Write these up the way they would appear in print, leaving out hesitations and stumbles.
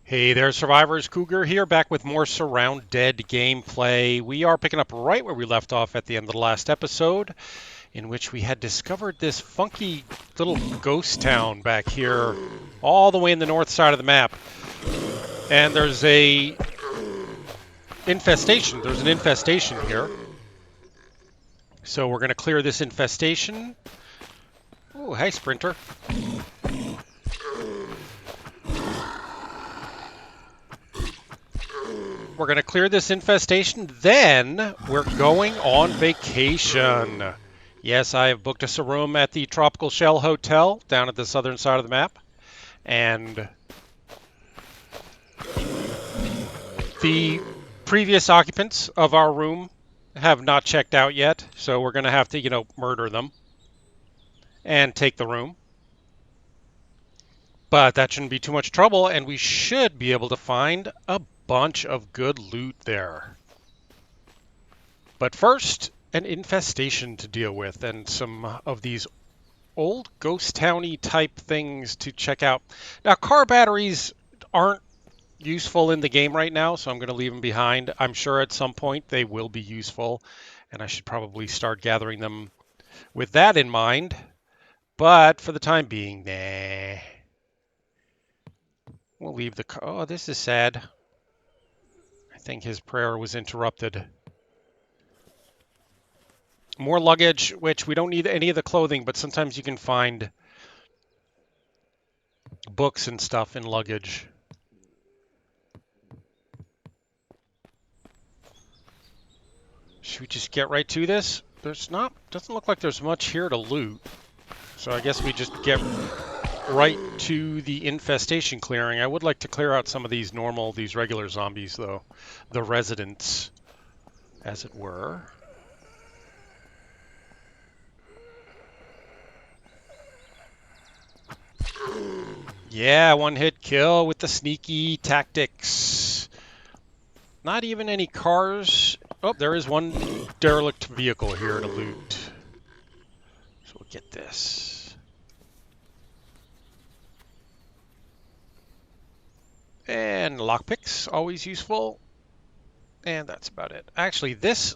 Hey there, survivors. Cougar here, back with more Surrounded gameplay. We are picking up right where we left off at the end of the last episode, in which we had discovered this funky little ghost town back here, all the way in the north side of the map. And there's a infestation. There's an infestation here. So we're going to clear this infestation. Oh, hey, Sprinter. We're going to clear this infestation, then we're going on vacation. Yes, I have booked us a room at the Tropical Shell Hotel down at the southern side of the map. And the previous occupants of our room have not checked out yet, so we're going to have to, murder them and take the room. But that shouldn't be too much trouble, and we should be able to find a bunch of good loot there. But first, an infestation to deal with and some of these old ghost towny type things to check out. Now, car batteries aren't useful in the game right now, so I'm going to leave them behind. I'm sure at some point they will be useful, and I should probably start gathering them with that in mind. But for the time being, nah. We'll leave the car. Oh, this is sad. I think his prayer was interrupted. More luggage, which we don't need any of the clothing, but sometimes you can find books and stuff in luggage. Should we just get right to this? Doesn't look like there's much here to loot. So I guess we just get right to the infestation clearing. I would like to clear out some of these regular zombies, though. The residents, as it were. Yeah, one hit kill with the sneaky tactics. Not even any cars. Oh, there is one derelict vehicle here to loot. So we'll get this. And lockpicks, always useful. And that's about it. Actually, this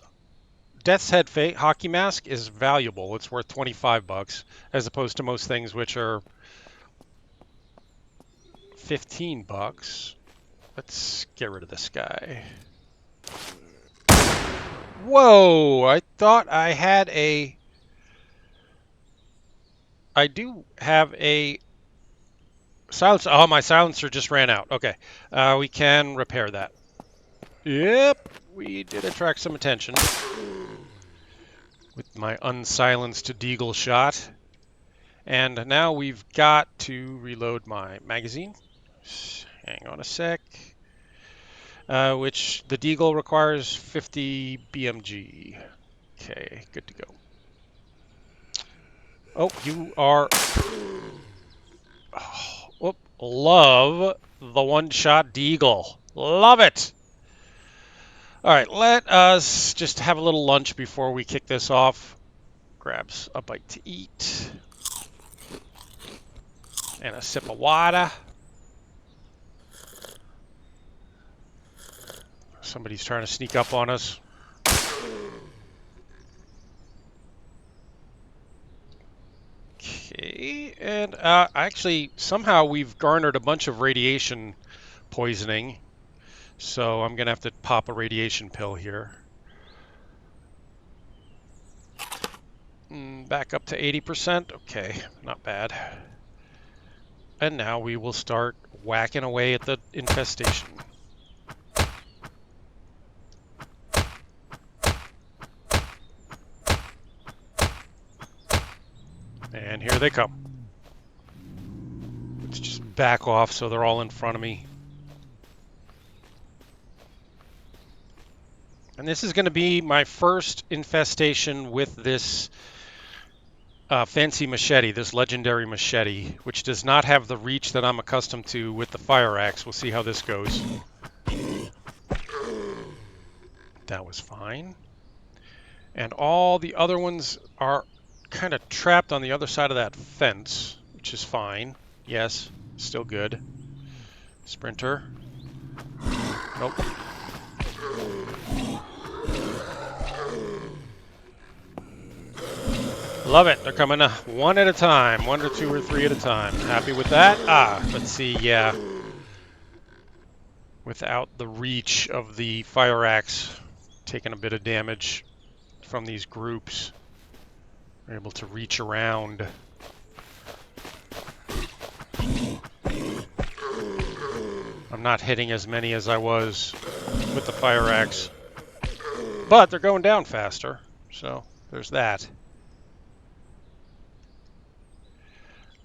Death's Head Fate hockey mask is valuable. It's worth 25 bucks, as opposed to most things which are 15 bucks. Let's get rid of this guy. Whoa! I thought I had a... I do have a silencer. Oh, my silencer just ran out. Okay. We can repair that. Yep. We did attract some attention with my unsilenced deagle shot. And now we've got to reload my magazine. Hang on a sec. Which the deagle requires 50 BMG. Okay, good to go. Oh, you are... Oh, love the one-shot deagle. Love it! All right, let us just have a little lunch before we kick this off. Grabs a bite to eat. And a sip of water. Somebody's trying to sneak up on us. Okay, and actually, somehow we've garnered a bunch of radiation poisoning. So I'm going to have to pop a radiation pill here. Back up to 80%. Okay, not bad. And now we will start whacking away at the infestation. And here they come. Let's just back off so they're all in front of me. And this is going to be my first infestation with this fancy machete, this legendary machete, which does not have the reach that I'm accustomed to with the fire axe. We'll see how this goes. That was fine. And all the other ones are kind of trapped on the other side of that fence, which is fine. Yes, still good. Sprinter. Nope. Love it. They're coming one at a time. 1 or 2 or 3 at a time. Happy with that? Ah, let's see. Yeah. Without the reach of the fire axe, taking a bit of damage from these groups. We're able to reach around. I'm not hitting as many as I was with the fire axe. But they're going down faster. So there's that.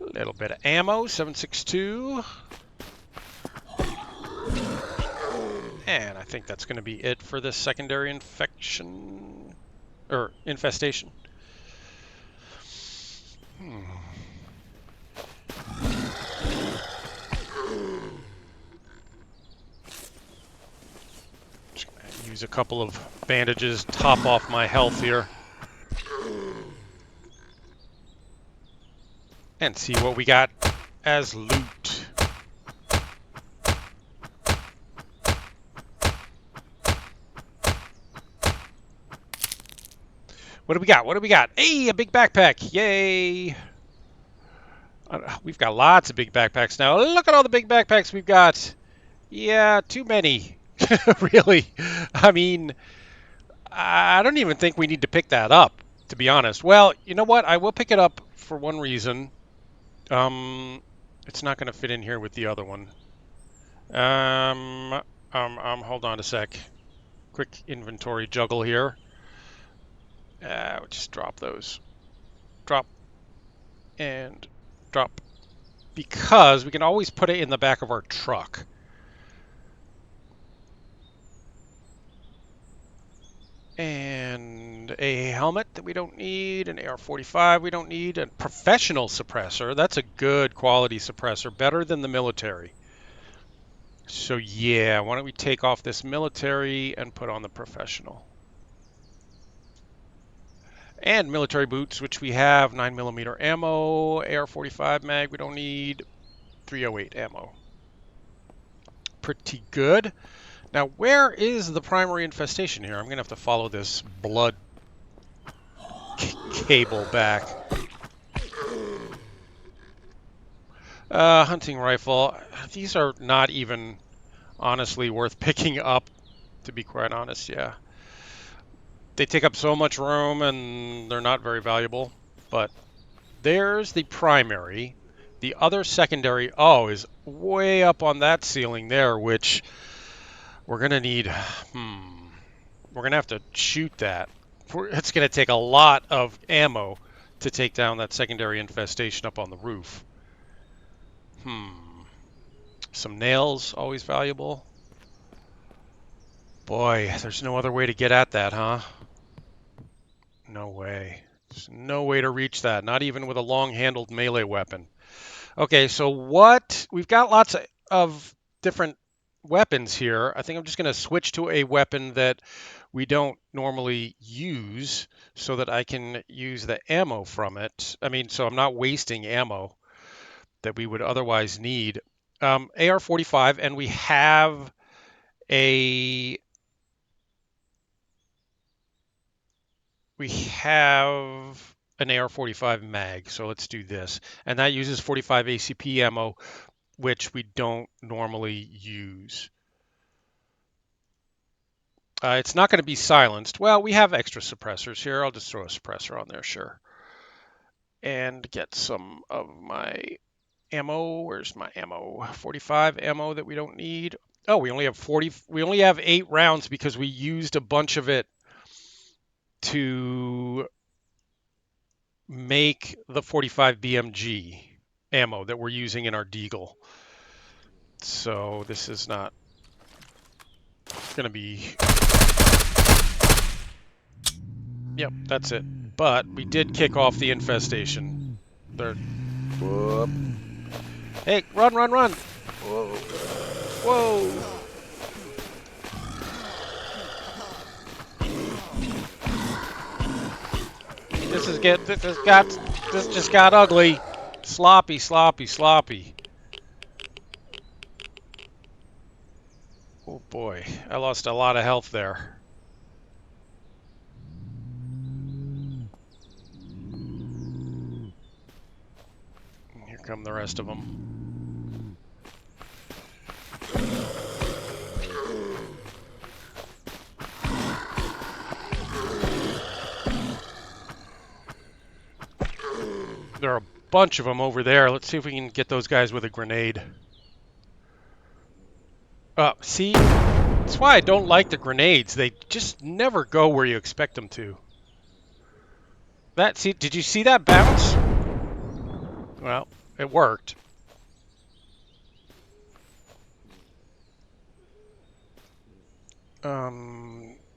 A little bit of ammo, 7.62. And I think that's going to be it for this secondary infection, or infestation. Just going to use a couple of bandages, top off my health here. And see what we got as loot. What do we got? What do we got? Hey, a big backpack. Yay. We've got lots of big backpacks now. Look at all the big backpacks we've got. Yeah, too many. Really. I mean, I don't even think we need to pick that up, to be honest. Well, you know what? I will pick it up for one reason. It's not going to fit in here with the other one. Hold on a sec. Quick inventory juggle here. We'll just drop those. Drop. And drop. Because we can always put it in the back of our truck. And a helmet that we don't need, an AR-45 we don't need, a professional suppressor. That's a good quality suppressor, better than the military. So yeah, why don't we take off this military and put on the professional. And military boots, which we have, 9mm ammo, AR-45 mag we don't need, 308 ammo. Pretty good. Now, where is the primary infestation here? I'm going to have to follow this blood cable back. Hunting rifle. These are not even honestly worth picking up, to be quite honest, yeah. They take up so much room and they're not very valuable. But there's the primary. The other secondary, is way up on that ceiling there, which we're going to need, we're going to have to shoot that. It's going to take a lot of ammo to take down that secondary infestation up on the roof. Some nails, always valuable. Boy, there's no other way to get at that, huh? No way. There's no way to reach that, not even with a long-handled melee weapon. Okay, so we've got lots of different weapons here. I think I'm just going to switch to a weapon that we don't normally use so that I can use the ammo from it. I mean, so I'm not wasting ammo that we would otherwise need. AR-45, and we have an AR-45 mag, so let's do this. And that uses 45 ACP ammo, which we don't normally use. It's not going to be silenced. Well, we have extra suppressors here. I'll just throw a suppressor on there, sure. And get some of my ammo. Where's my ammo? 45 ammo that we don't need. Oh, we only have 8 rounds because we used a bunch of it to make the 45 BMG ammo that we're using in our Deagle. So this is not going to be... Yep, that's it. But we did kick off the infestation. Whoop. Hey, run, run, run! Whoa. Whoa! This just got ugly. Sloppy, sloppy, sloppy. Oh boy, I lost a lot of health there. Here come the rest of them. There are a bunch of them over there. Let's see if we can get those guys with a grenade. See? That's why I don't like the grenades. They just never go where you expect them to. See, did you see that bounce? Well, it worked.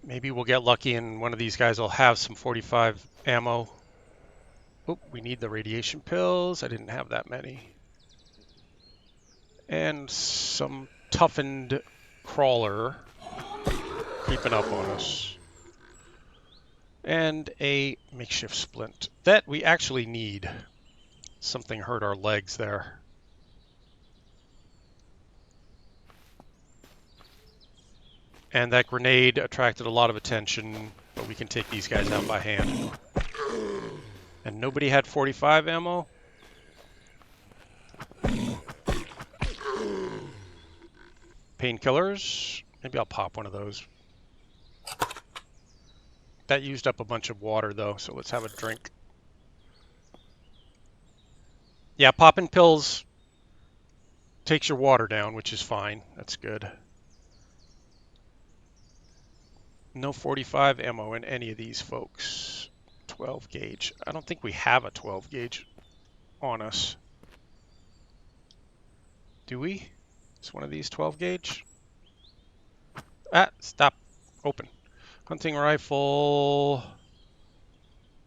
Maybe we'll get lucky and one of these guys will have some 45 ammo. Oh, we need the radiation pills. I didn't have that many. And some toughened crawler creeping up on us. And a makeshift splint that we actually need. Something hurt our legs there. And that grenade attracted a lot of attention, but we can take these guys out by hand. And nobody had 45 ammo? Painkillers? Maybe I'll pop one of those. That used up a bunch of water though, so let's have a drink. Yeah, popping pills takes your water down, which is fine. That's good. No 45 ammo in any of these folks. 12 gauge. I don't think we have a 12 gauge on us. Do we? Is one of these 12 gauge? Ah, stop. Open. Hunting rifle.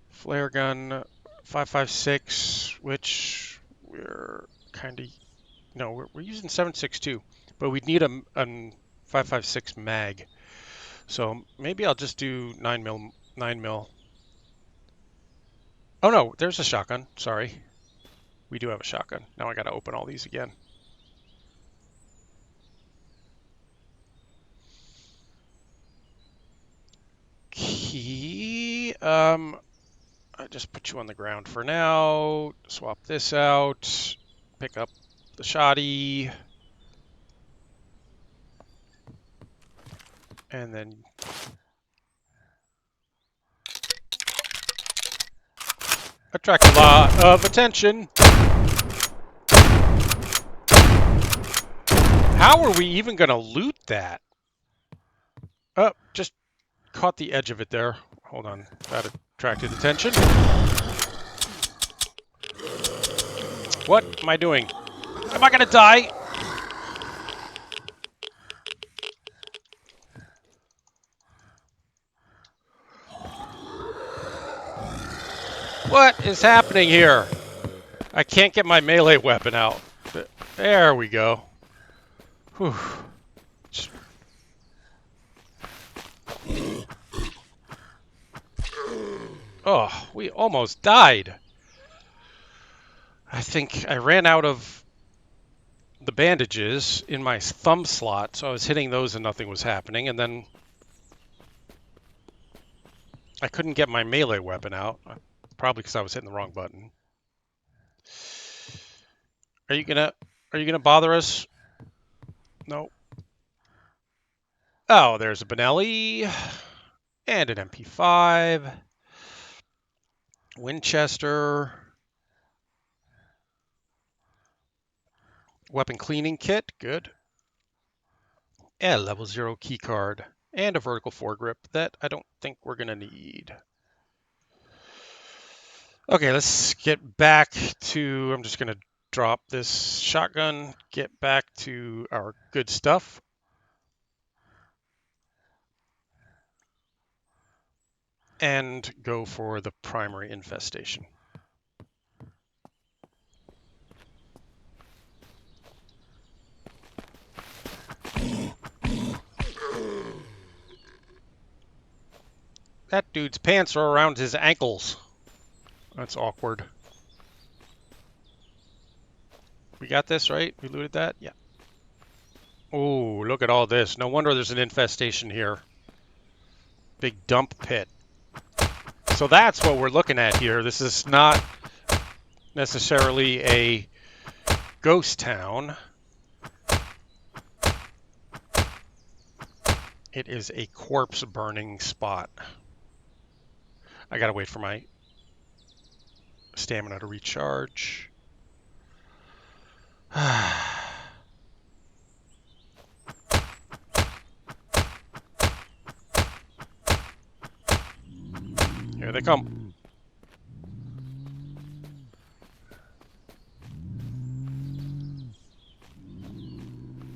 Flare gun. 5.56, which we're kind of... No, we're using 7.62, but we'd need a 5.56 mag. So maybe I'll just do 9mm. Oh no, there's a shotgun. Sorry. We do have a shotgun. Now I gotta open all these again. Key. I just put you on the ground for now. Swap this out. Pick up the shotty. And then attract a lot of attention. How are we even going to loot that? Oh, just caught the edge of it there. Hold on. That attracted attention. What am I doing? Am I going to die? What is happening here? I can't get my melee weapon out. There we go. Whew. Oh, we almost died. I think I ran out of the bandages in my thumb slot, so I was hitting those and nothing was happening, and then I couldn't get my melee weapon out, probably because I was hitting the wrong button. Are you gonna bother us? No. Oh, there's a Benelli and an MP5, Winchester, weapon cleaning kit, good, and level 0 key card, and a vertical foregrip that I don't think we're gonna need. Okay, let's get back to, I'm just gonna drop this shotgun, get back to our good stuff. And go for the primary infestation. That dude's pants are around his ankles. That's awkward. We got this, right? We looted that? Yeah. Oh, look at all this. No wonder there's an infestation here. Big dump pit. So that's what we're looking at here. This is not necessarily a ghost town. It is a corpse burning spot. I gotta wait for my stamina to recharge. Here they come.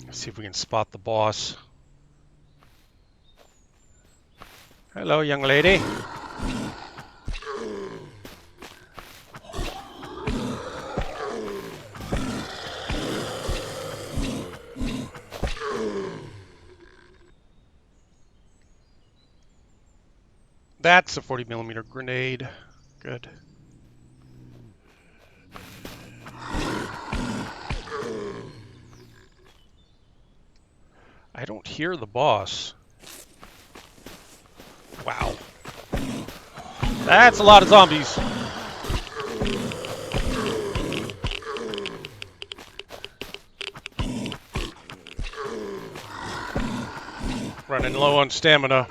Let's see if we can spot the boss. Hello, young lady. That's a 40mm grenade. Good. I don't hear the boss. Wow. That's a lot of zombies. Running low on stamina.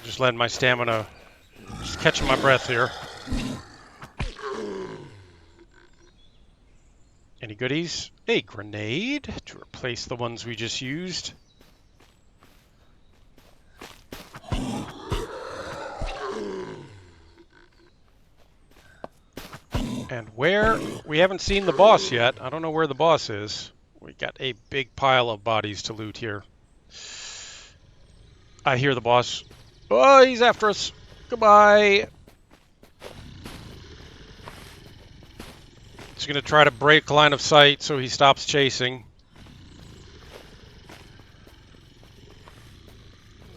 Just letting my stamina, just catching my breath here. Any goodies? A grenade to replace the ones we just used. And where? We haven't seen the boss yet. I don't know where the boss is. We got a big pile of bodies to loot here. I hear the boss. Oh, he's after us. Goodbye. He's going to try to break line of sight so he stops chasing.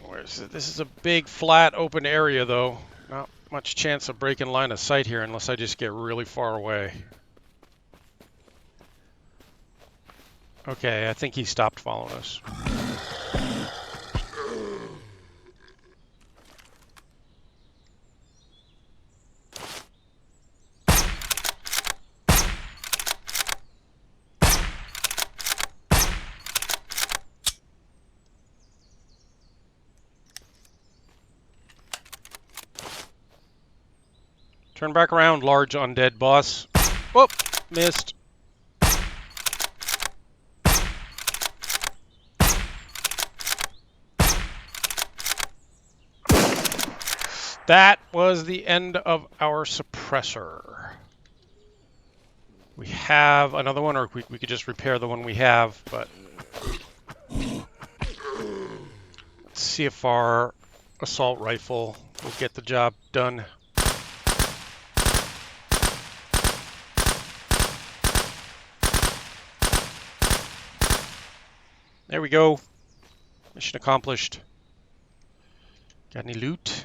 Where's it? This is a big, flat, open area, though. Not much chance of breaking line of sight here unless I just get really far away. Okay, I think he stopped following us. Turn back around, large undead boss. Whoop, missed. That was the end of our suppressor. We have another one, or we could just repair the one we have, but let's see if our assault rifle will get the job done. There we go. Mission accomplished. Got any loot?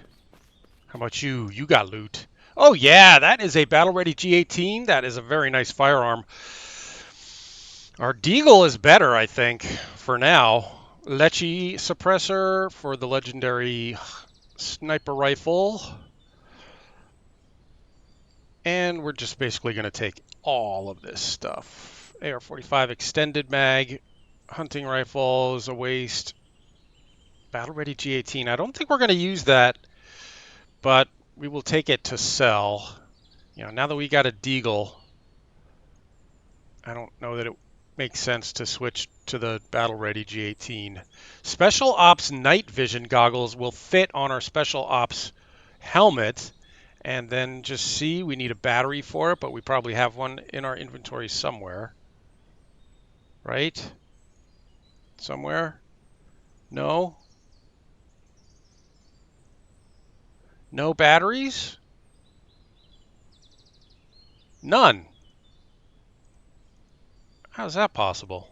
How about you? You got loot. Oh yeah, that is a battle-ready G18. That is a very nice firearm. Our Deagle is better, I think, for now. Lecce suppressor for the legendary sniper rifle. And we're just basically going to take all of this stuff. AR-45 extended mag, hunting rifle is a waste. Battle-ready G18. I don't think we're going to use that, but we will take it to sell. You know, now that we got a Deagle, I don't know that it makes sense to switch to the battle-ready G18. Special Ops night vision goggles will fit on our Special Ops helmet. And then just see, we need a battery for it, but we probably have one in our inventory somewhere. Right? Somewhere? No? No batteries? None. How's that possible?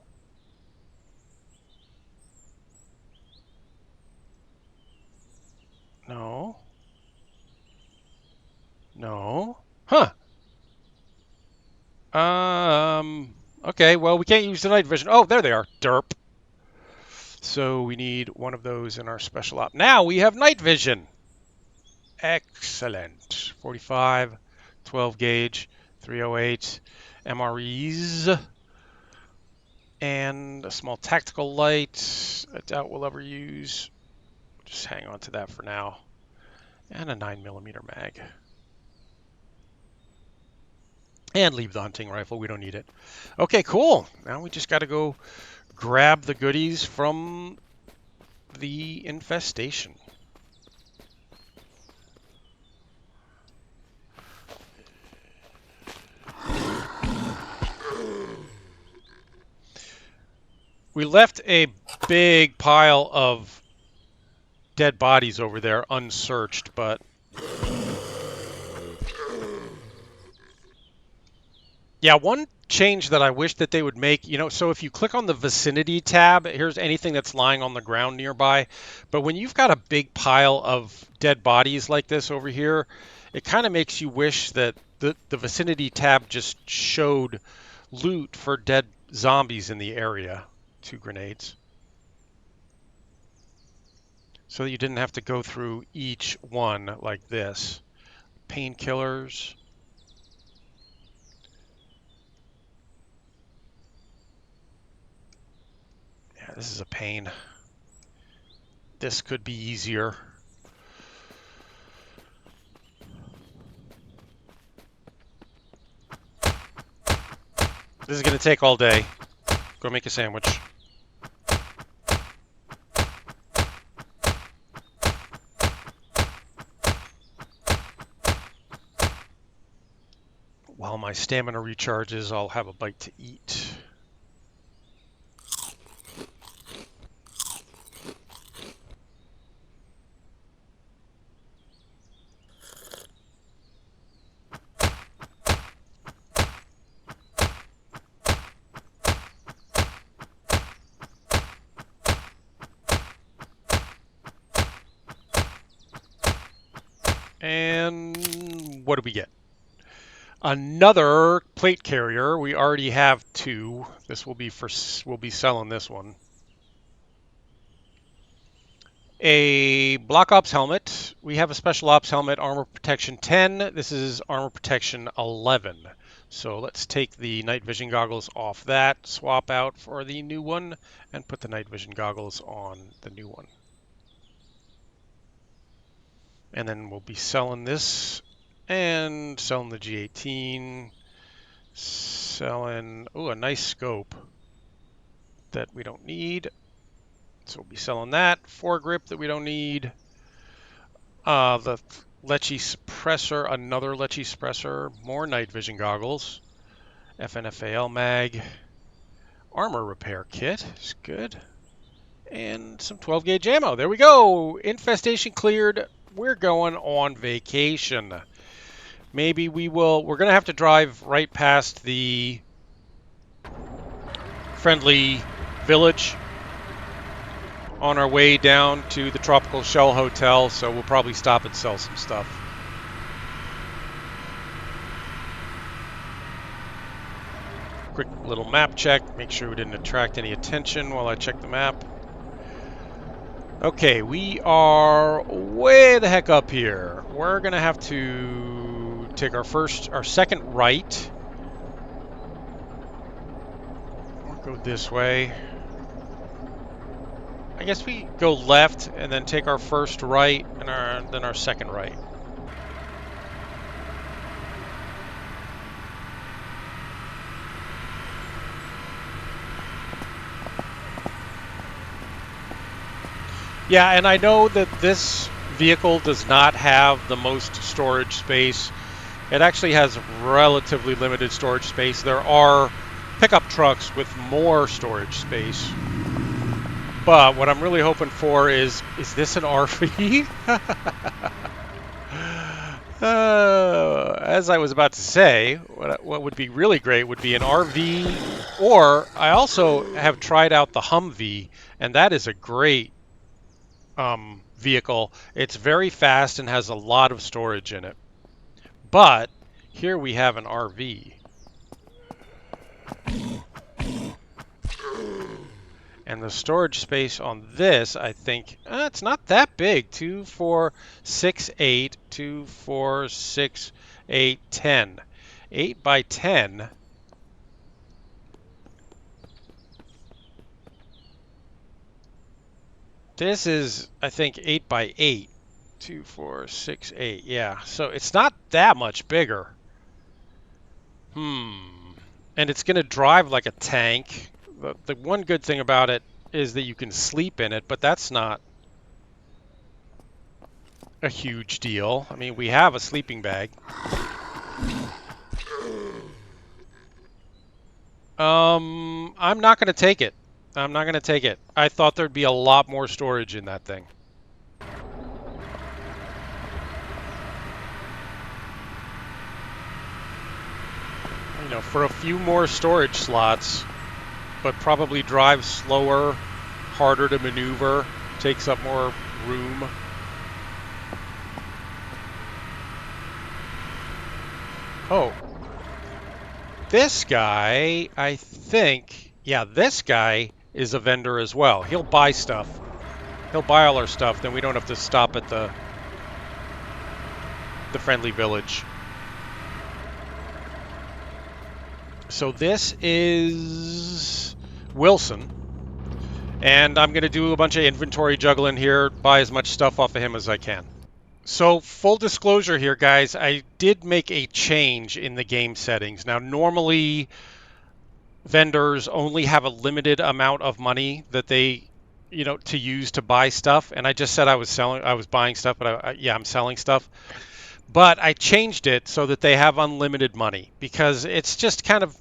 No. No. Huh. Okay, well, we can't use the night vision. Oh, there they are. Derp. So we need one of those in our special op. Now we have night vision. Excellent. 45, 12 gauge, 308, MREs, and a small tactical light. I doubt we'll ever use. Just hang on to that for now. And a 9mm mag. And leave the hunting rifle. We don't need it. Okay, cool. Now we just got to go grab the goodies from the infestation. We left a big pile of dead bodies over there unsearched, but yeah, one change that I wish that they would make, so if you click on the vicinity tab, here's anything that's lying on the ground nearby. But when you've got a big pile of dead bodies like this over here, it kind of makes you wish that the vicinity tab just showed loot for dead zombies in the area. 2 grenades. So that you didn't have to go through each one like this. Painkillers. Yeah, this is a pain. This could be easier. This is going to take all day. Go make a sandwich. While my stamina recharges, I'll have a bite to eat. And what do we get? Another plate carrier. We already have 2. This will be we'll be selling this one. A Black Ops helmet. We have a Special Ops helmet, armor protection 10. This is armor protection 11. So let's take the night vision goggles off that, swap out for the new one, and put the night vision goggles on the new one. And then we'll be selling this and selling the G18. Selling, a nice scope that we don't need. So we'll be selling that. Foregrip that we don't need. The Lecce suppressor, another Lecce suppressor. More night vision goggles. FNFAL mag. Armor repair kit is good. And some 12 gauge ammo. There we go. Infestation cleared. We're going on vacation. Maybe we're going to have to drive right past the friendly village on our way down to the Tropical Shell Hotel, so we'll probably stop and sell some stuff. Quick little map check, make sure we didn't attract any attention while I check the map. Okay, we are way the heck up here. We're gonna have to take our second right. We'll go this way. I guess we go left and then take our first right and then our second right. Yeah, and I know that this vehicle does not have the most storage space. It actually has relatively limited storage space. There are pickup trucks with more storage space. But what I'm really hoping for is this an RV? As I was about to say, what would be really great would be an RV, or I also have tried out the Humvee, and that is a great vehicle. It's very fast and has a lot of storage in it. But here we have an RV. And the storage space on this, I think, it's not that big. 2, 4, 6, 8, 2, 4, 6, 8, 10. 8 by 10. This is, I think, 8 by 8. 2, 4, 6, 8. Yeah, so it's not that much bigger. And it's going to drive like a tank. The one good thing about it is that you can sleep in it, but that's not a huge deal. I mean, we have a sleeping bag. I'm not going to take it. I'm not going to take it. I thought there'd be a lot more storage in that thing. You know, for a few more storage slots, but probably drives slower, harder to maneuver, takes up more room. Oh, this guy, I think, yeah, this guy is a vendor as well. He'll buy stuff. He'll buy all our stuff, then we don't have to stop at the friendly village. So this is Wilson, and I'm going to do a bunch of inventory juggling here, buy as much stuff off of him as I can. So full disclosure here, guys, I did make a change in the game settings. Now, normally vendors only have a limited amount of money that they, to use to buy stuff. And I just said I was buying stuff, but yeah, I'm selling stuff. But I changed it so that they have unlimited money, because it's just kind of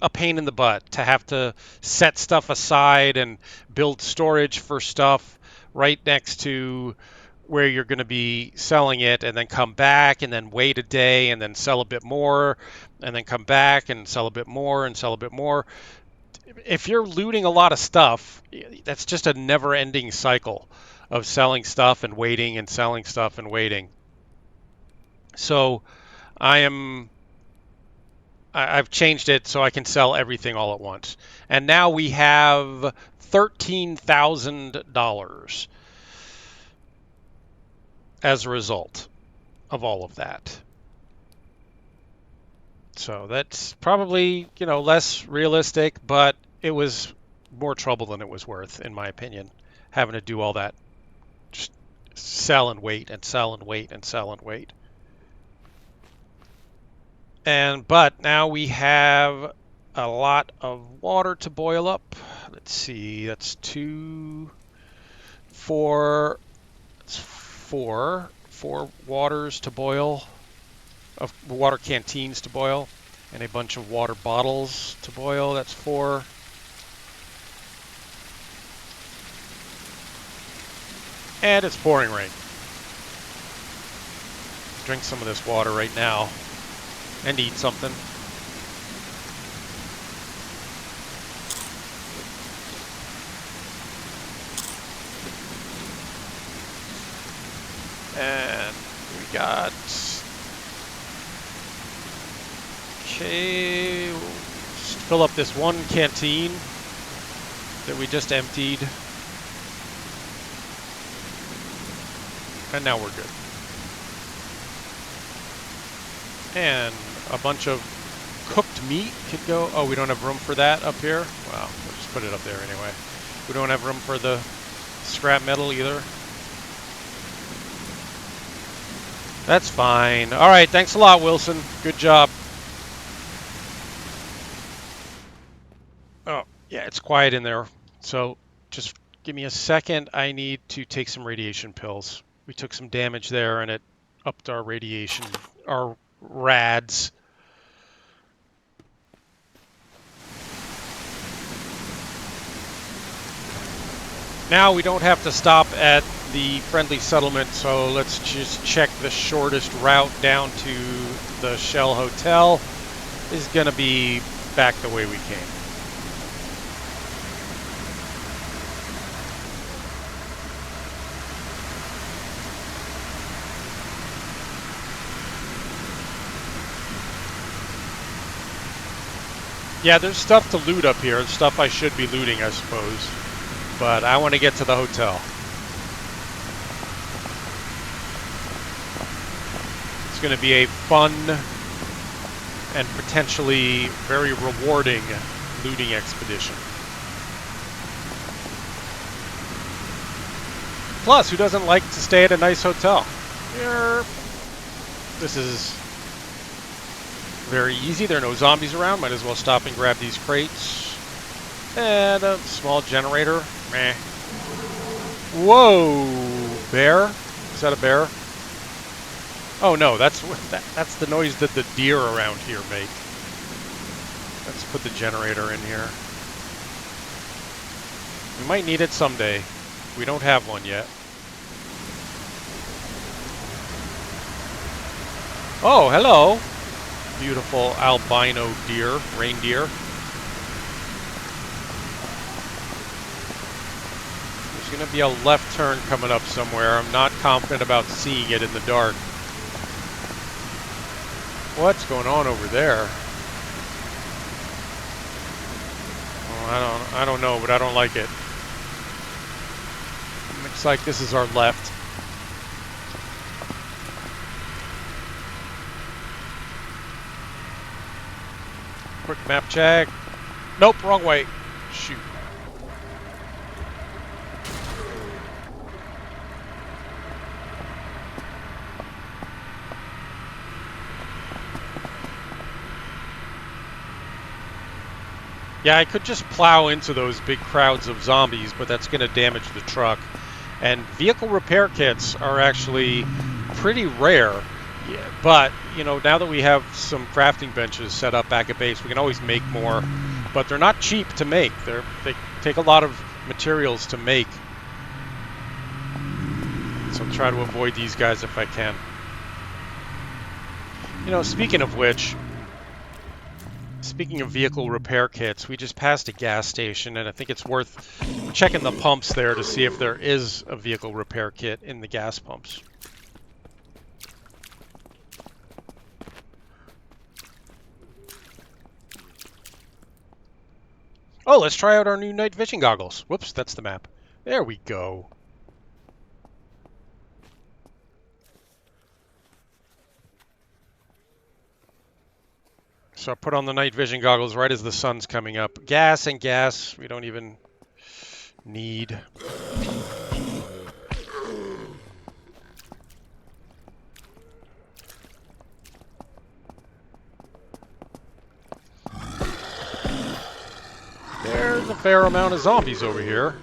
a pain in the butt to have to set stuff aside and build storage for stuff right next to where you're going to be selling it, and then come back and then wait a day and then sell a bit more and then come back and sell a bit more and sell a bit more. If you're looting a lot of stuff, that's just a never-ending cycle of selling stuff and waiting and selling stuff and waiting. So I've changed it so I can sell everything all at once. And now we have $13,000 as a result of all of that. So that's probably, less realistic, but it was more trouble than it was worth, in my opinion, having to do all that. Just sell and wait and sell and wait and sell and wait. But now we have a lot of water to boil up. Let's see, that's 2, 4, that's 4 waters to boil, of water canteens to boil, and a bunch of water bottles to boil. That's 4. And it's pouring rain. Drink some of this water right now and eat something. And we got, okay, we'll just fill up this one canteen that we just emptied. And now we're good. And a bunch of cooked meat could go. Oh, we don't have room for that up here? Well, we'll just put it up there anyway. We don't have room for the scrap metal either. That's fine. All right, thanks a lot, Wilson. Good job. Oh, yeah, it's quiet in there. So just give me a second. I need to take some radiation pills. We took some damage there, and it upped our radiation, our rads. Now we don't have to stop at the friendly settlement, so let's just check the shortest route down to the Shell Hotel. Is going to be back the way we came. Yeah, there's stuff to loot up here. Stuff I should be looting, I suppose. But I want to get to the hotel. It's going to be a fun and potentially very rewarding looting expedition. Plus, who doesn't like to stay at a nice hotel? This is very easy. There are no zombies around. Might as well stop and grab these crates. And a small generator. Meh. Whoa! Bear? Is that a bear? Oh no, that's the noise that the deer around here make. Let's put the generator in here. We might need it someday. We don't have one yet. Oh, hello! Beautiful albino deer, reindeer. There's going to be a left turn coming up somewhere. I'm not confident about seeing it in the dark. What's going on over there? Oh, I don't know, but I don't like it. Looks like this is our left. Quick map check. Nope, wrong way. Shoot. Yeah, I could just plow into those big crowds of zombies, but that's going to damage the truck. And vehicle repair kits are actually pretty rare. Yeah, but, you know, now that we have some crafting benches set up back at base, we can always make more. But they're not cheap to make. They take a lot of materials to make. So I'll try to avoid these guys if I can. You know, speaking of which, speaking of vehicle repair kits, we just passed a gas station, and I think it's worth checking the pumps there to see if there is a vehicle repair kit in the gas pumps. Oh, let's try out our new night vision goggles. Whoops, that's the map. There we go. So I put on the night vision goggles right as the sun's coming up. Gas and gas, we don't even need. There's a fair amount of zombies over here.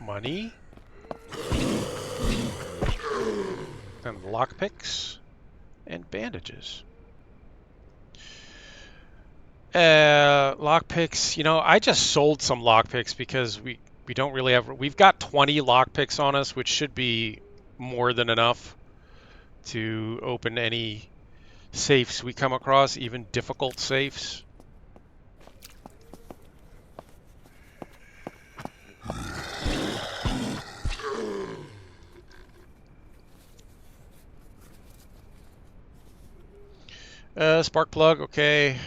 Money. And lockpicks. And bandages. Lockpicks, you know, I just sold some lockpicks because we don't really have... We've got 20 lockpicks on us, which should be more than enough to open any safes we come across, even difficult safes. Spark plug, okay.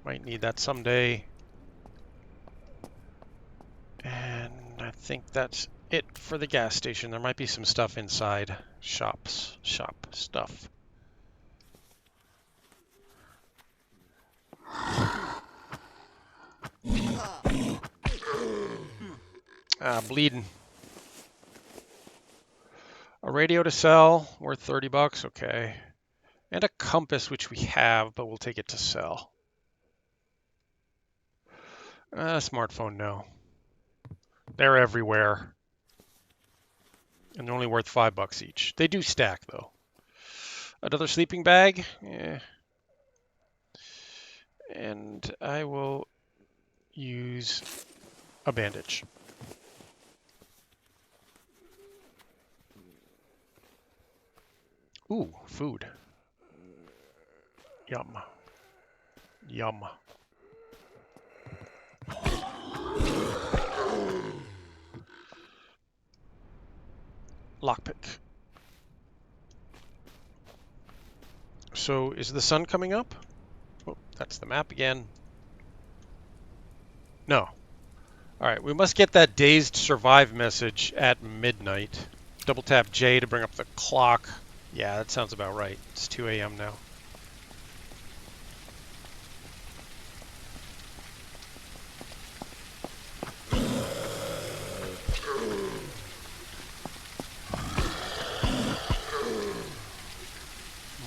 Might need that someday. And I think that's it for the gas station. There might be some stuff inside. Shop stuff. Bleeding. A radio to sell, worth 30 bucks, okay. And a compass, which we have, but we'll take it to sell. Smartphone, no. They're everywhere. And they're only worth 5 bucks each. They do stack, though. Another sleeping bag? Yeah. And I will use a bandage. Ooh, food. Yum. Yum. Lockpick. So, is the sun coming up? Oh, that's the map again. No. Alright, we must get that dazed survive message at midnight. Double tap J to bring up the clock. Yeah, that sounds about right. It's 2 a.m. now.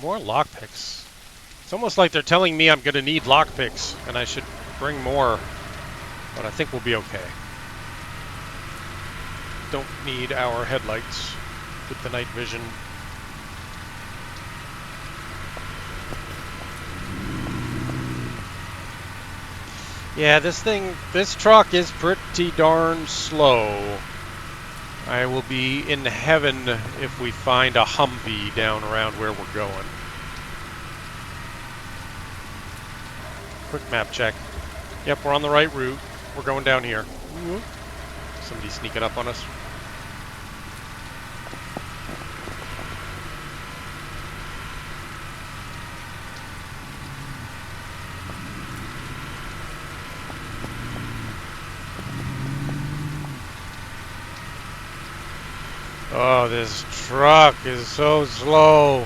More lockpicks. It's almost like they're telling me I'm going to need lockpicks, and I should bring more, but I think we'll be okay. Don't need our headlights with the night vision. Yeah, this truck is pretty darn slow. I will be in heaven if we find a Humvee down around where we're going. Quick map check. Yep, we're on the right route. We're going down here. Somebody sneaking up on us. Oh, this truck is so slow.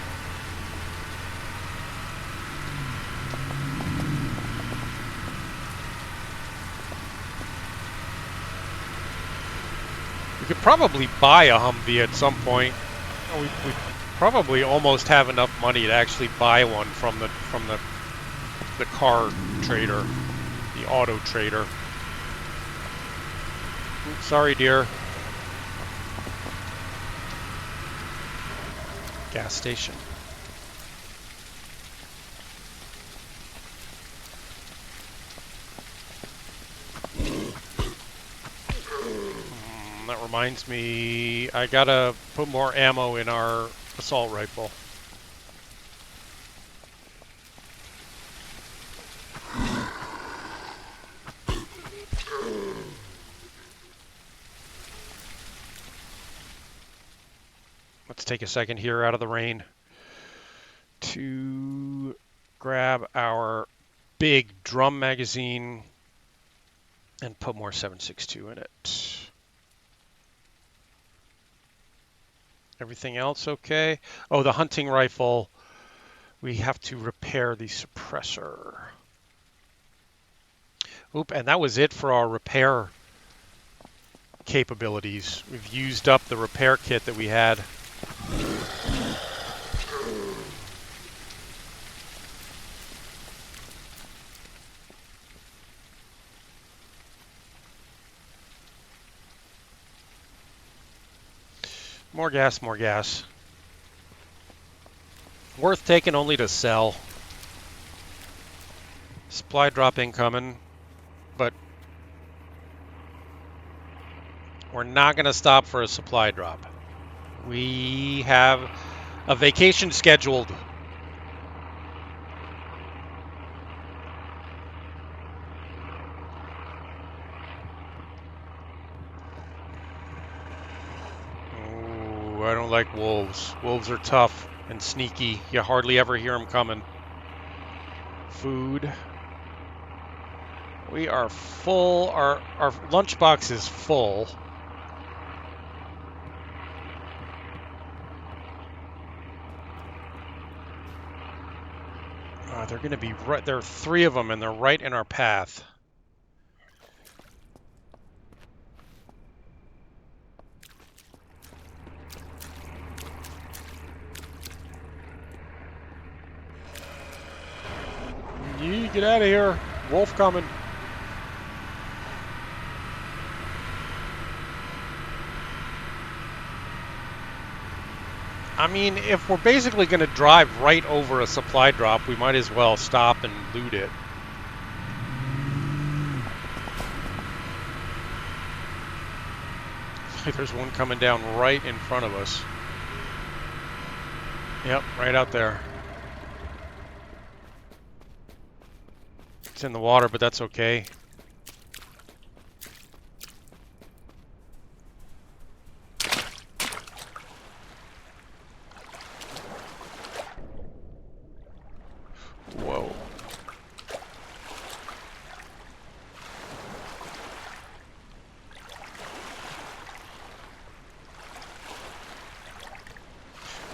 We could probably buy a Humvee at some point. We probably almost have enough money to actually buy one from the car trader, the auto trader. Oops, sorry, dear. Gas station. That reminds me, I gotta put more ammo in our assault rifle. Let's take a second here out of the rain to grab our big drum magazine and put more 7.62 in it. Everything else okay? Oh, the hunting rifle. We have to repair the suppressor. Oop, and that was it for our repair capabilities. We've used up the repair kit that we had. More gas, more gas. Worth taking only to sell. Supply drop incoming, but we're not going to stop for a supply drop. We have a vacation scheduled. Ooh, I don't like wolves. Wolves are tough and sneaky. You hardly ever hear them coming. Food. We are full. Our lunchbox is full. They're going to be right. There are 3 of them, and they're right in our path. Yee, get out of here. Wolf coming. I mean, if we're basically going to drive right over a supply drop, we might as well stop and loot it. There's one coming down right in front of us. Yep, right out there. It's in the water, but that's okay.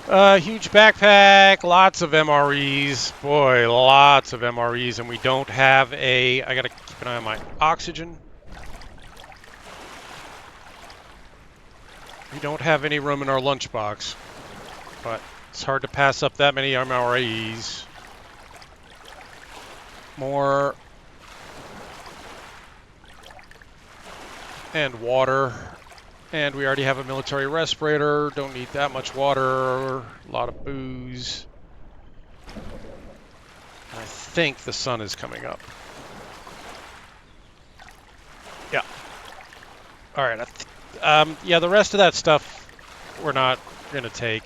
Huge backpack, lots of MREs. Boy, lots of MREs, and we don't have a... I gotta keep an eye on my oxygen. We don't have any room in our lunchbox, but it's hard to pass up that many MREs. More. And water. And we already have a military respirator. Don't need that much water. A lot of booze. I think the sun is coming up. Yeah. All right. Yeah, the rest of that stuff we're not going to take.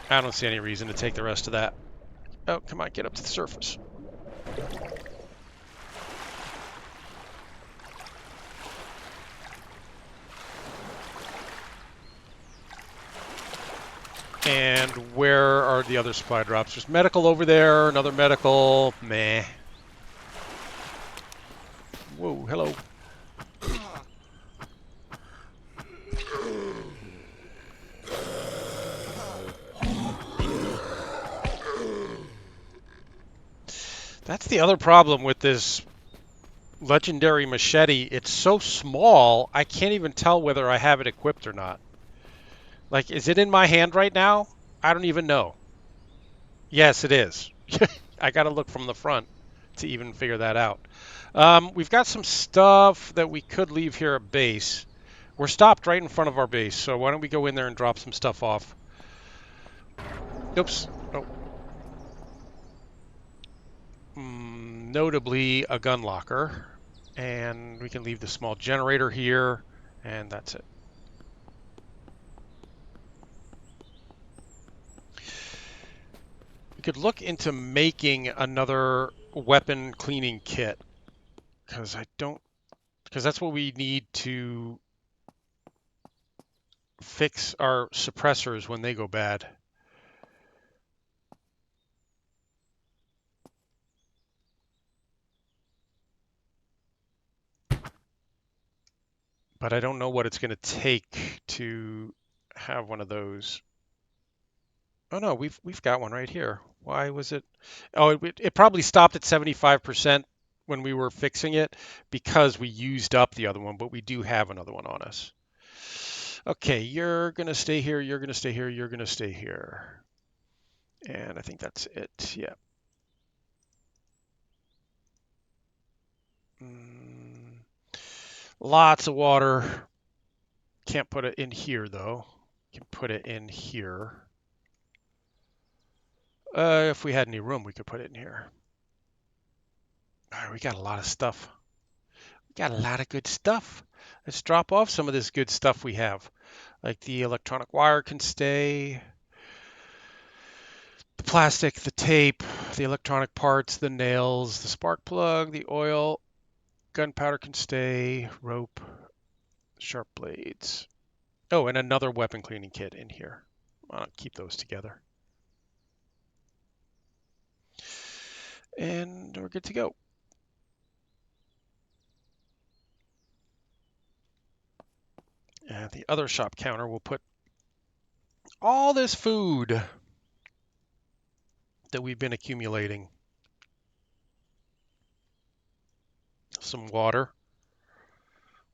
I don't see any reason to take the rest of that. Oh, come on, get up to the surface. And where are the other supply drops? There's medical over there, another medical. Meh. Whoa, hello. That's the other problem with this legendary machete. It's so small, I can't even tell whether I have it equipped or not. Like, is it in my hand right now? I don't even know. Yes, it is. I gotta look from the front to even figure that out. We've got some stuff that we could leave here at base. We're stopped right in front of our base, so why don't we go in there and drop some stuff off? Oops. Oh. Notably, a gun locker. And we can leave the small generator here, and that's it. We could look into making another weapon cleaning kit, because that's what we need to fix our suppressors when they go bad. But I don't know what it's going to take to have one of those. Oh no, we've got one right here. Why was it? Oh, it probably stopped at 75% when we were fixing it because we used up the other one, but we do have another one on us. Okay, you're going to stay here, you're going to stay here, you're going to stay here. And I think that's it. Yeah. Lots of water. Can't put it in here though. Can put it in here. If we had any room, we could put it in here. All right, we got a lot of stuff. We got a lot of good stuff. Let's drop off some of this good stuff we have. Like the electronic wire can stay. The plastic, the tape, the electronic parts, the nails, the spark plug, the oil, gunpowder can stay, rope, sharp blades. Oh, and another weapon cleaning kit in here. I'll keep those together. And we're good to go. And the other shop counter will put all this food that we've been accumulating. Some water.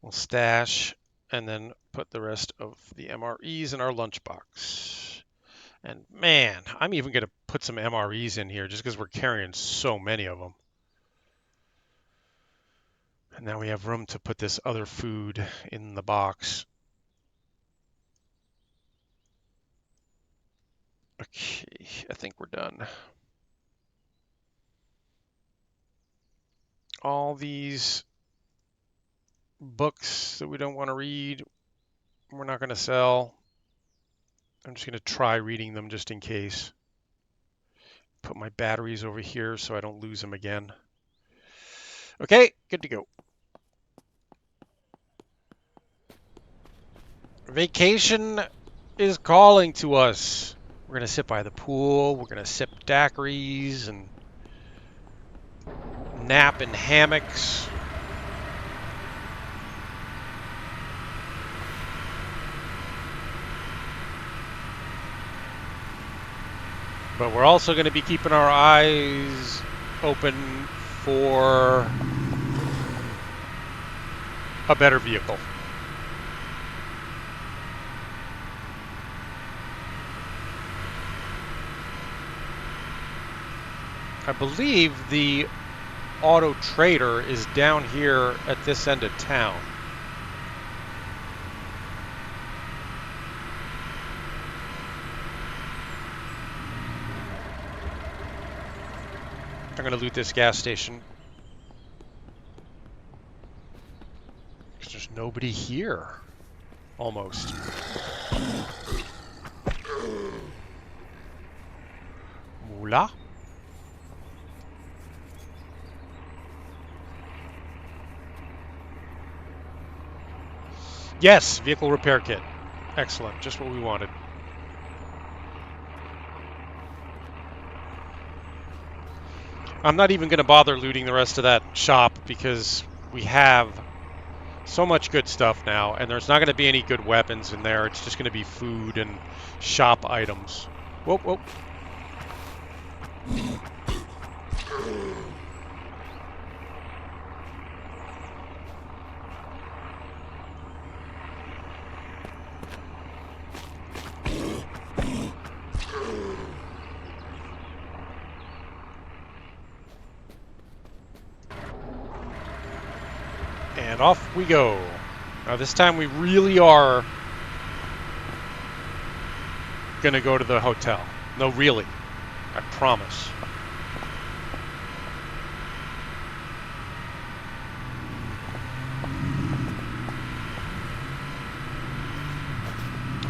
We'll stash and then put the rest of the MREs in our lunchbox. And man, I'm even going to put some MREs in here just because we're carrying so many of them. And now we have room to put this other food in the box. Okay, I think we're done. All these books that we don't want to read, we're not going to sell. I'm just going to try reading them just in case. Put my batteries over here so I don't lose them again. Okay, good to go. Vacation is calling to us. We're going to sit by the pool. We're going to sip daiquiris and nap in hammocks. But we're also going to be keeping our eyes open for a better vehicle. I believe the auto trader is down here at this end of town. I'm going to loot this gas station. There's nobody here. Almost. Moolah. Yes, vehicle repair kit. Excellent, just what we wanted. I'm not even going to bother looting the rest of that shop because we have so much good stuff now, and there's not going to be any good weapons in there. It's just going to be food and shop items. Whoop, whoop. And off we go. Now this time we really are gonna go to the hotel. No, really. I promise.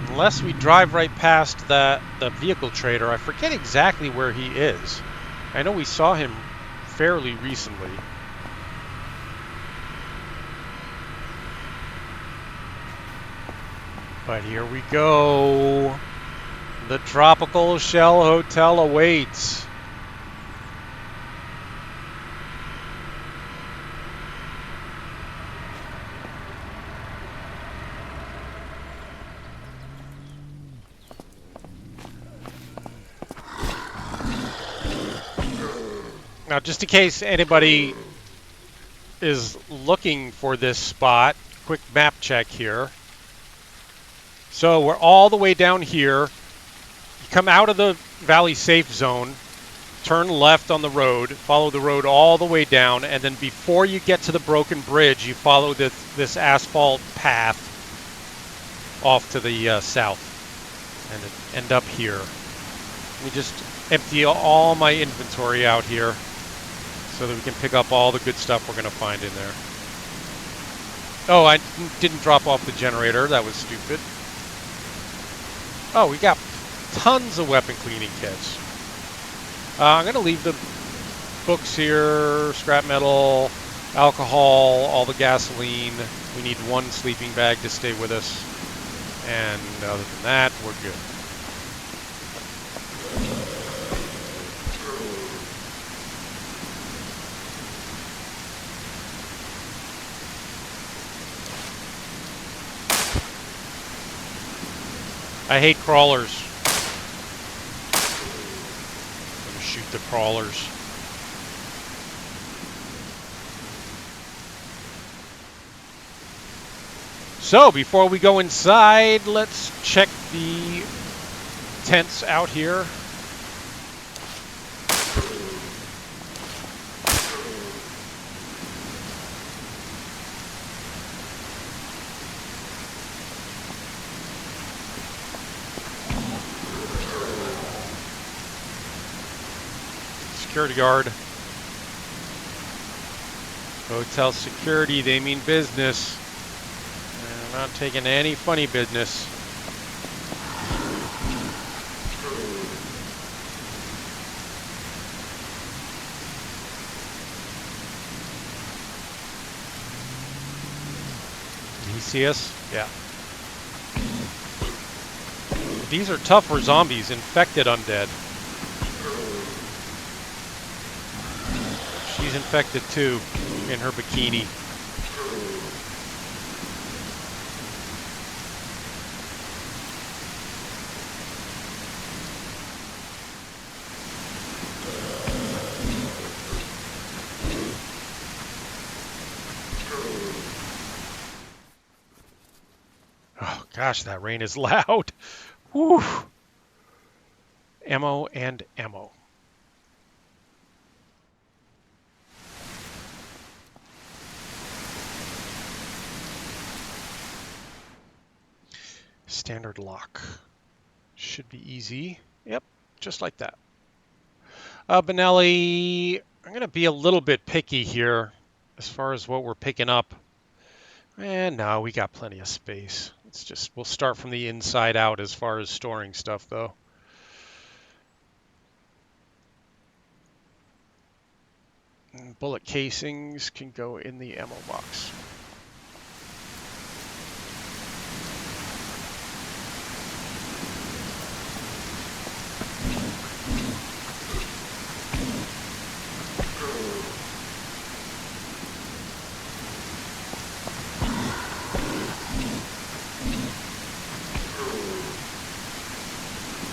Unless we drive right past the vehicle trader, I forget exactly where he is. I know we saw him fairly recently. But here we go. The Tropical Shell Hotel awaits. Now, just in case anybody is looking for this spot, quick map check here. So we're all the way down here. You come out of the valley safe zone, turn left on the road, follow the road all the way down, and then before you get to the broken bridge, you follow this asphalt path off to the south and end up here. Let me just empty all my inventory out here so that we can pick up all the good stuff we're going to find in there. Oh, I didn't drop off the generator. That was stupid. Oh, we got tons of weapon cleaning kits. I'm going to leave the books here, scrap metal, alcohol, all the gasoline. We need one sleeping bag to stay with us. And other than that, we're good. I hate crawlers. I'm gonna shoot the crawlers. So, before we go inside, let's check the tents out here. Security guard. Hotel security, they mean business. I'm not taking any funny business. Did he see us? Yeah. These are tougher zombies, infected undead. She's infected too, in her bikini. Gosh, that rain is loud. Whew. Ammo and ammo. Standard lock. Should be easy. Yep, just like that. Benelli, I'm going to be a little bit picky here as far as what we're picking up. And no, we got plenty of space. We'll start from the inside out as far as storing stuff, though. And bullet casings can go in the ammo box.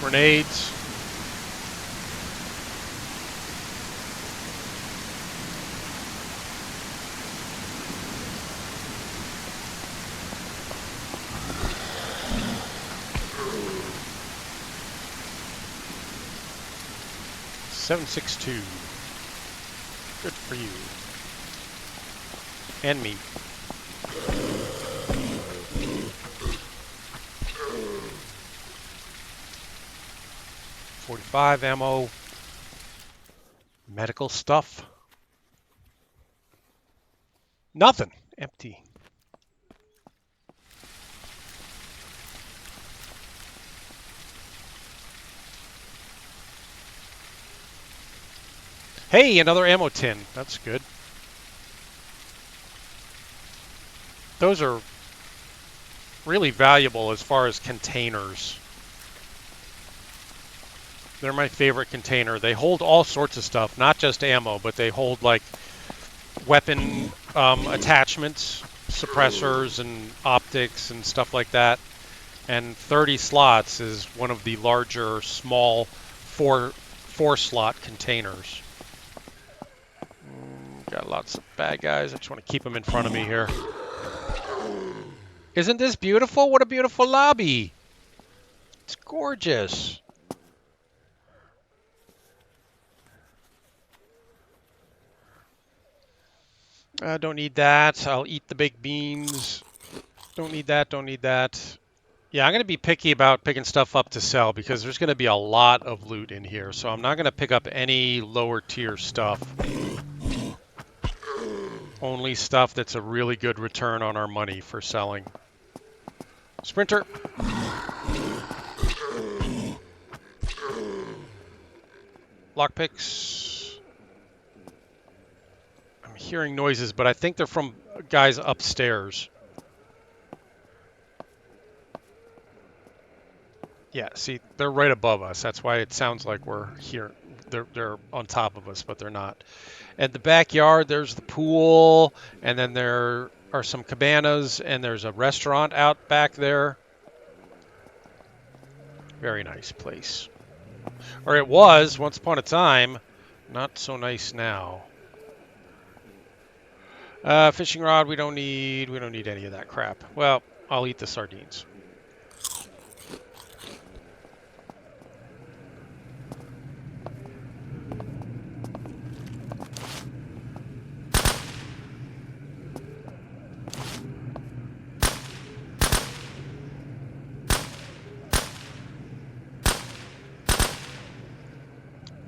Grenades. .762. Good for you. And me. .45 ammo. Medical stuff. Nothing. Empty. Hey, another ammo tin. That's good. Those are really valuable as far as containers. They're my favorite container. They hold all sorts of stuff, not just ammo, but they hold like weapon attachments, suppressors and optics and stuff like that. And 30 slots is one of the larger, small four slot containers. Got lots of bad guys. I just want to keep them in front of me here. Isn't this beautiful? What a beautiful lobby. It's gorgeous. Don't need that. I'll eat the baked beans. Don't need that. Don't need that. Yeah, I'm going to be picky about picking stuff up to sell because there's going to be a lot of loot in here. So I'm not going to pick up any lower tier stuff. Only stuff that's a really good return on our money for selling. Sprinter. Lockpicks. I'm hearing noises, but I think they're from guys upstairs. Yeah, see, they're right above us. That's why it sounds like we're here. They're on top of us, but they're not. At the backyard, there's the pool, and then there are some cabanas, and there's a restaurant out back there. Very nice place. Or it was, once upon a time. Not so nice now. Fishing rod, we don't need any of that crap. Well, I'll eat the sardines.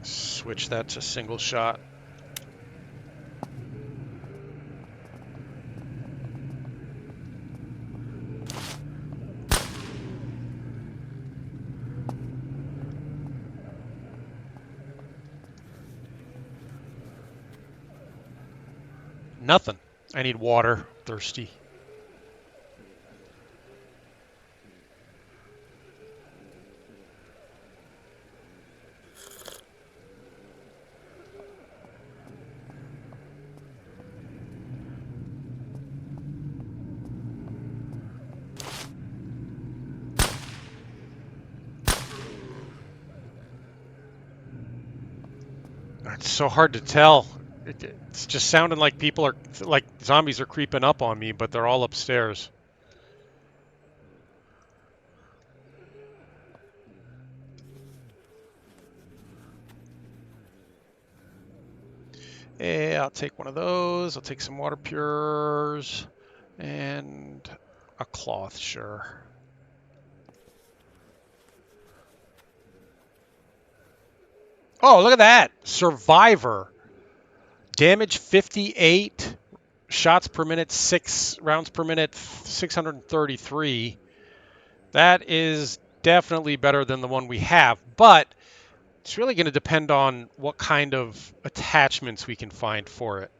Switch that to single shot. Nothing. I need water. Thirsty. It's so hard to tell. It's just sounding like people are, like zombies are creeping up on me, but they're all upstairs. I'll take one of those. I'll take some water purers and a cloth, sure. Oh, look at that. Survivor. Damage 58. Shots per minute, 6 rounds per minute, 633. That is definitely better than the one we have, but it's really going to depend on what kind of attachments we can find for it.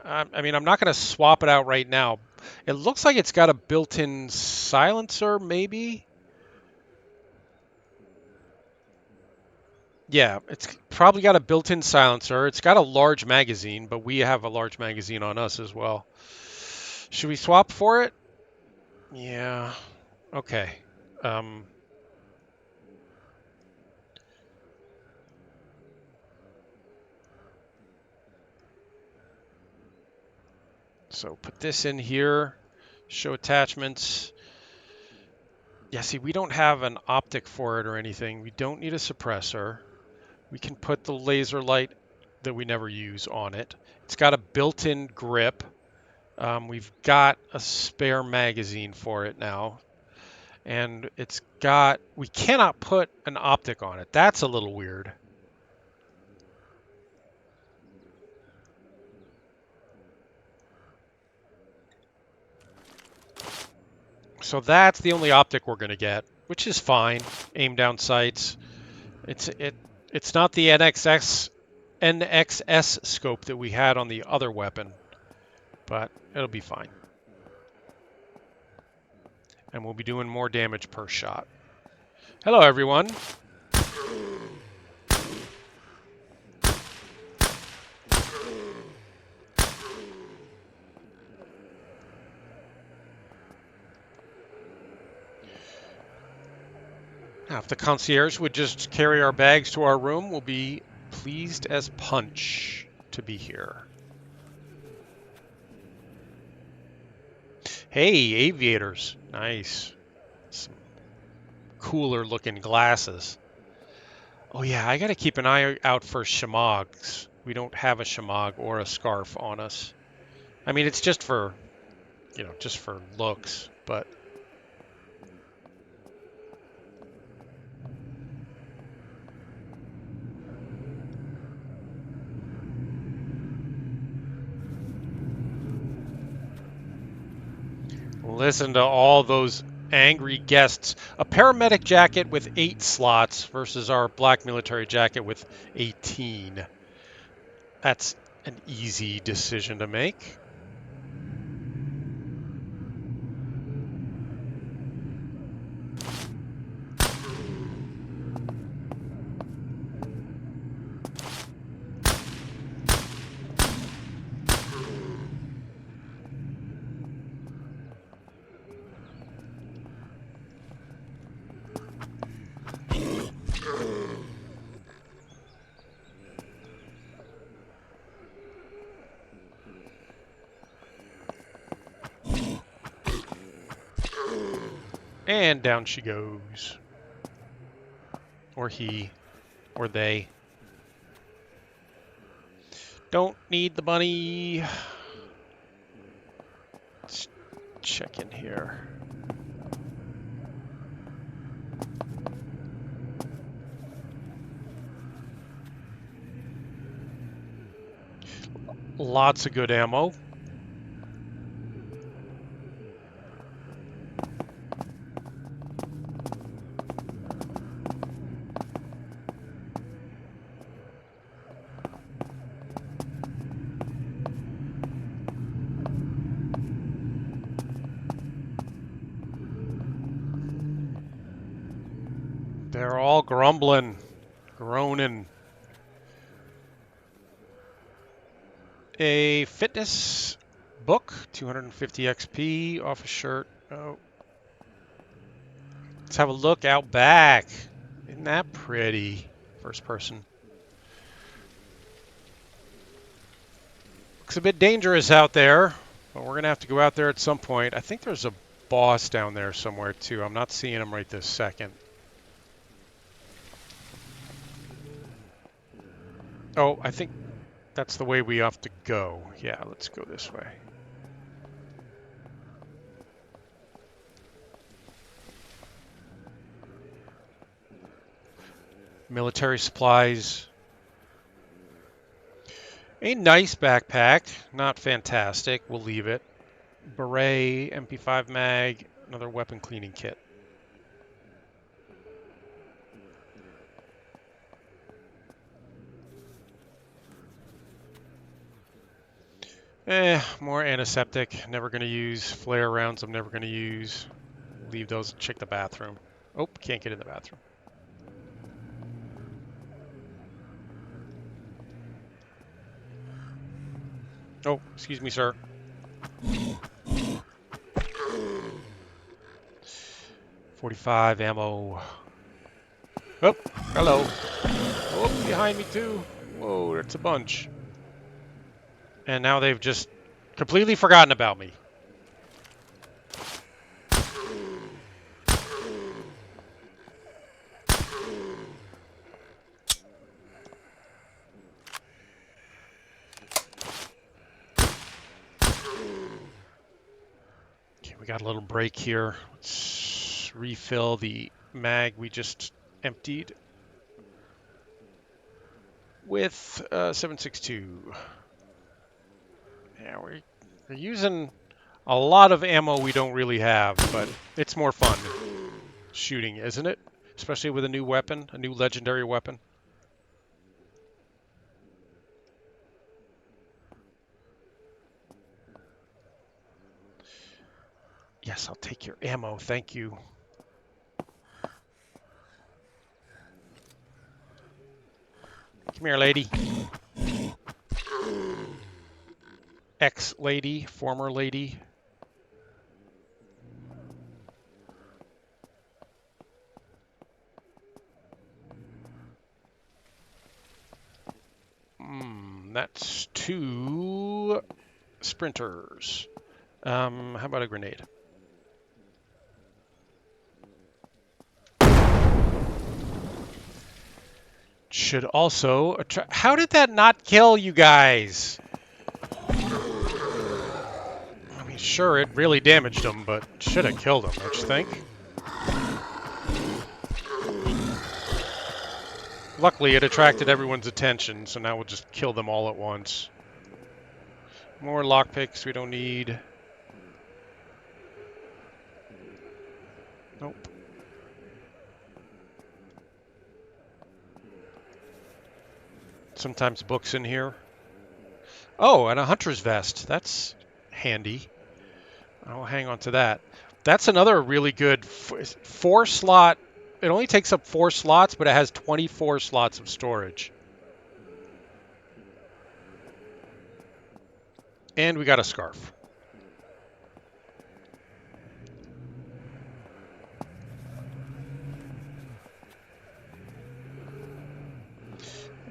I mean, I'm not going to swap it out right now. It looks like it's got a built-in silencer, maybe? Yeah, it's probably got a built-in silencer. It's got a large magazine, but we have a large magazine on us as well. Should we swap for it? Yeah. Okay. Um, so put this in here. Show attachments. Yeah, see, we don't have an optic for it or anything. We don't need a suppressor. We can put the laser light that we never use on it. It's got a built-in grip. We've got a spare magazine for it now. And we cannot put an optic on it. That's a little weird. So that's the only optic we're going to get, which is fine. Aim down sights. It's not the NXS scope that we had on the other weapon, but it'll be fine. And we'll be doing more damage per shot. Hello, everyone. Now, if the concierge would just carry our bags to our room, we'll be pleased as punch to be here. Hey, aviators. Nice. Some cooler looking glasses. Oh yeah, I gotta keep an eye out for shamogs. We don't have a shamog or a scarf on us. I mean, it's just for, just for looks, but... Listen to all those angry guests. A paramedic jacket with 8 slots versus our black military jacket with 18. That's an easy decision to make. And down she goes. Or he. Or they. Don't need the bunny. Let's check in here. Lots of good ammo. They're all grumbling, groaning. A fitness book, 250 XP, off a shirt. Oh. Let's have a look out back. Isn't that pretty? First person. Looks a bit dangerous out there, but we're going to have to go out there at some point. I think there's a boss down there somewhere, too. I'm not seeing him right this second. Oh, I think That's the way we have to go. Yeah, let's go this way. Military supplies. A nice backpack. Not fantastic. We'll leave it. Beret, MP5 mag, another weapon cleaning kit. More antiseptic. Never going to use. Flare rounds I'm never going to use. Leave those. Check the bathroom. Oh, can't get in the bathroom. Oh, excuse me, sir. .45 ammo. Oh, hello. Oh, behind me too. Whoa, that's a bunch. And now they've just completely forgotten about me. Okay, we got a little break here. Let's refill the mag we just emptied with 7.62. Yeah, we're using a lot of ammo we don't really have, but it's more fun shooting, isn't it? Especially with a new weapon, a new legendary weapon. Yes, I'll take your ammo, thank you. Come here, lady. Ex-lady, former lady. That's 2 sprinters. How about a grenade? Should also attract. How did that not kill you guys? I mean, sure, it really damaged them, but should have killed them, don't you think? Luckily, it attracted everyone's attention, so now we'll just kill them all at once. More lockpicks we don't need. Nope. Sometimes books in here. Oh, and a hunter's vest. That's handy. I'll hang on to that. That's another really good 4-slot. It only takes up 4 slots, but it has 24 slots of storage. And we got a scarf.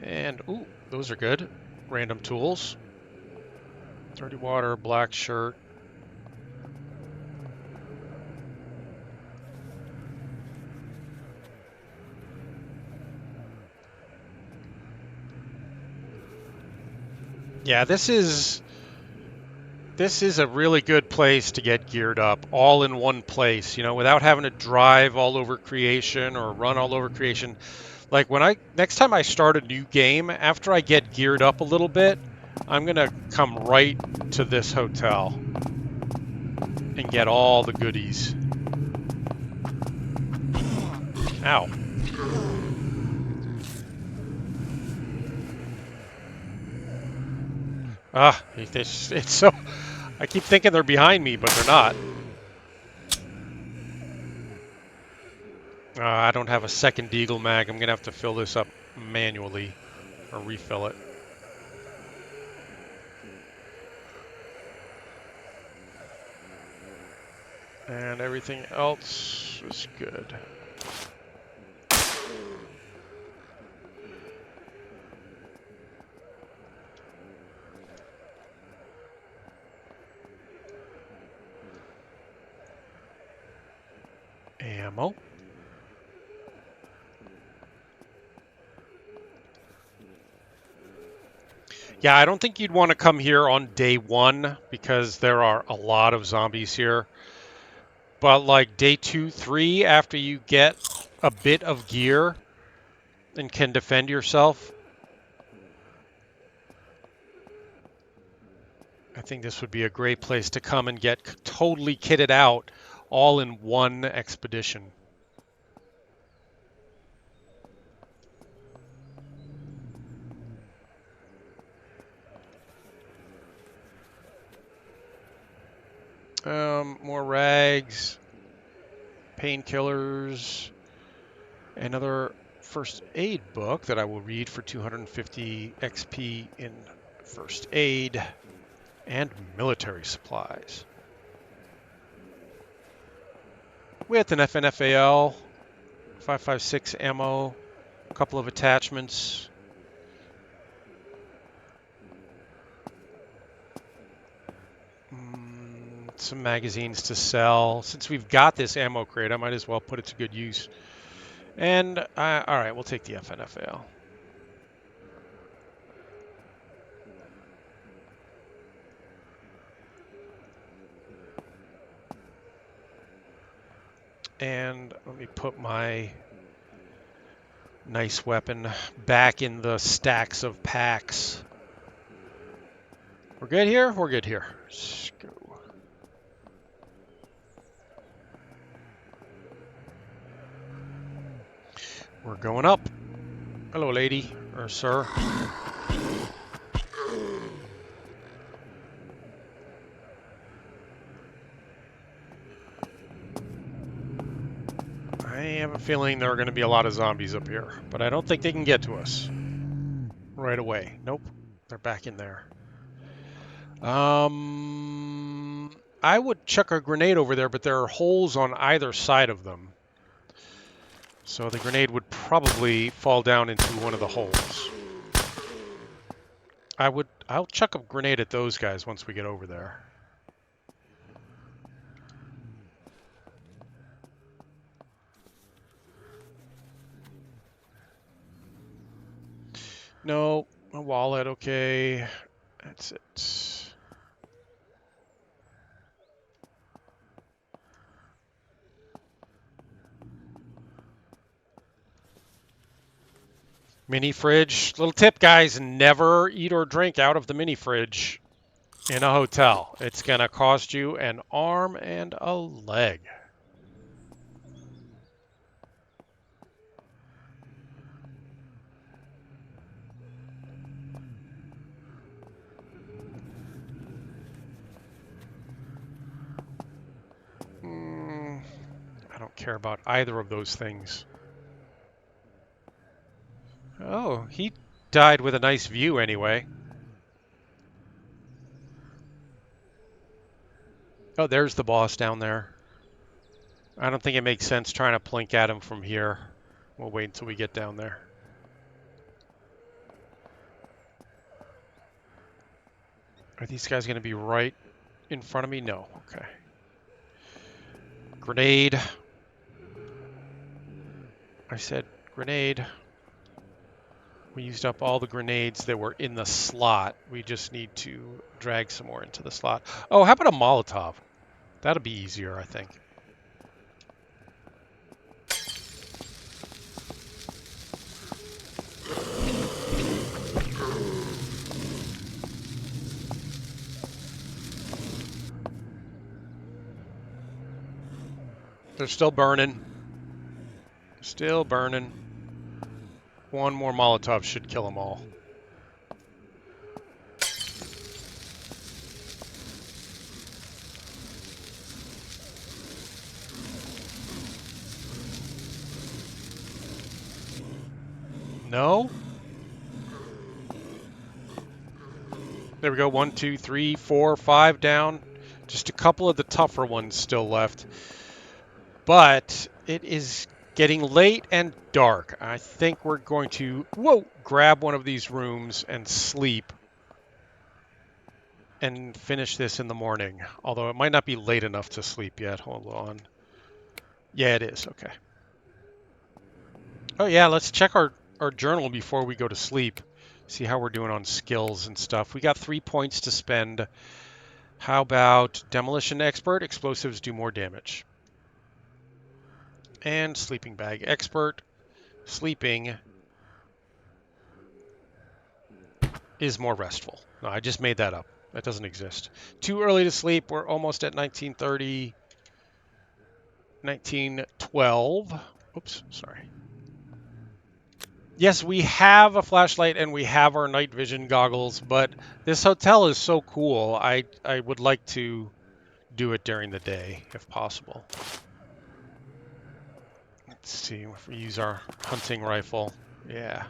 And, ooh, those are good. Random tools. Dirty water, black shirt. Yeah, this is a really good place to get geared up, all in one place, you know, without having to drive all over creation or run all over creation. Like next time I start a new game, after I get geared up a little bit, I'm gonna come right to this hotel and get all the goodies. Ow. It's so... I keep thinking they're behind me, but they're not. I don't have a second Deagle mag. I'm going to have to fill this up manually or refill it. And everything else is good. Ammo. Yeah, I don't think you'd want to come here on day one because there are a lot of zombies here. But like day 2, 3, after you get a bit of gear and can defend yourself, I think this would be a great place to come and get totally kitted out all in one expedition. More rags, painkillers, another first aid book that I will read for 250 XP in first aid, and military supplies. With an FNFAL, 5.56 ammo, a couple of attachments. Some magazines to sell. Since we've got this ammo crate, I might as well put it to good use. And, all right, we'll take the FNFAL. And let me put my nice weapon back in the stacks of packs. We're good here? We're good here. Let's go. We're going up. Hello, lady, or sir. I have a feeling there are going to be a lot of zombies up here, but I don't think they can get to us right away. Nope, they're back in there. I would chuck a grenade over there, but there are holes on either side of them. So the grenade would probably fall down into one of the holes. I'll chuck a grenade at those guys once we get over there. No, a wallet, okay. That's it. Mini fridge. Little tip, guys, never eat or drink out of the mini fridge in a hotel. It's going to cost you an arm and a leg. I don't care about either of those things. Oh, he died with a nice view anyway. Oh, there's the boss down there. I don't think it makes sense trying to plink at him from here. We'll wait until we get down there. Are these guys going to be right in front of me? No. Okay. Grenade. I said grenade. We used up all the grenades that were in the slot. We just need to drag some more into the slot. Oh, how about a Molotov? That'll be easier, I think. They're still burning. Still burning. One more Molotov should kill them all. No? There we go. 1, 2, 3, 4, 5 down. Just a couple of the tougher ones still left. But it is getting late and dark. I think we're going to, grab one of these rooms and sleep and finish this in the morning. Although it might not be late enough to sleep yet. Hold on. Yeah, it is. Okay. Oh, yeah, let's check our journal before we go to sleep. See how we're doing on skills and stuff. We got 3 points to spend. How about demolition expert? Explosives do more damage. And sleeping bag expert. Sleeping is more restful. No, I just made that up. That doesn't exist. Too early to sleep. We're almost at 1930, 1912. Oops, sorry. Yes, we have a flashlight and we have our night vision goggles, but this hotel is so cool. I would like to do it during the day if possible. Let's see if we use our hunting rifle. Yeah.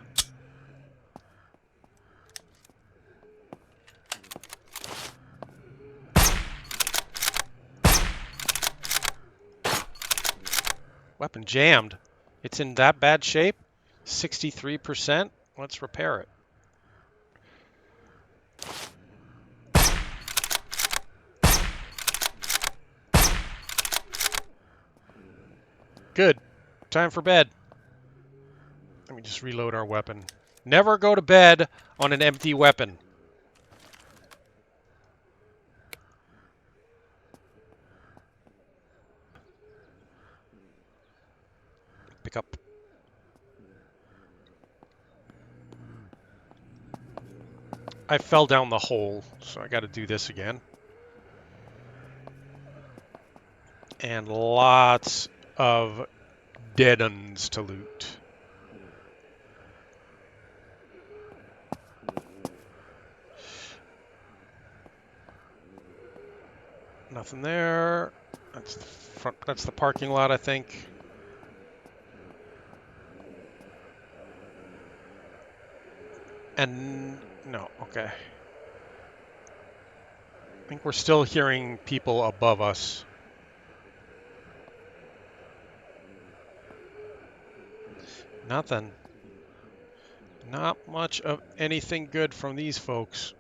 Weapon jammed. It's in that bad shape? 63%? Let's repair it. Good. Time for bed. Let me just reload our weapon. Never go to bed on an empty weapon. Pick up. I fell down the hole, so I got to do this again. And lots of dead-uns to loot. Nothing there. That's the front. That's the parking lot, I think. And no, okay. I think we're still hearing people above us. Nothing. Not much of anything good from these folks.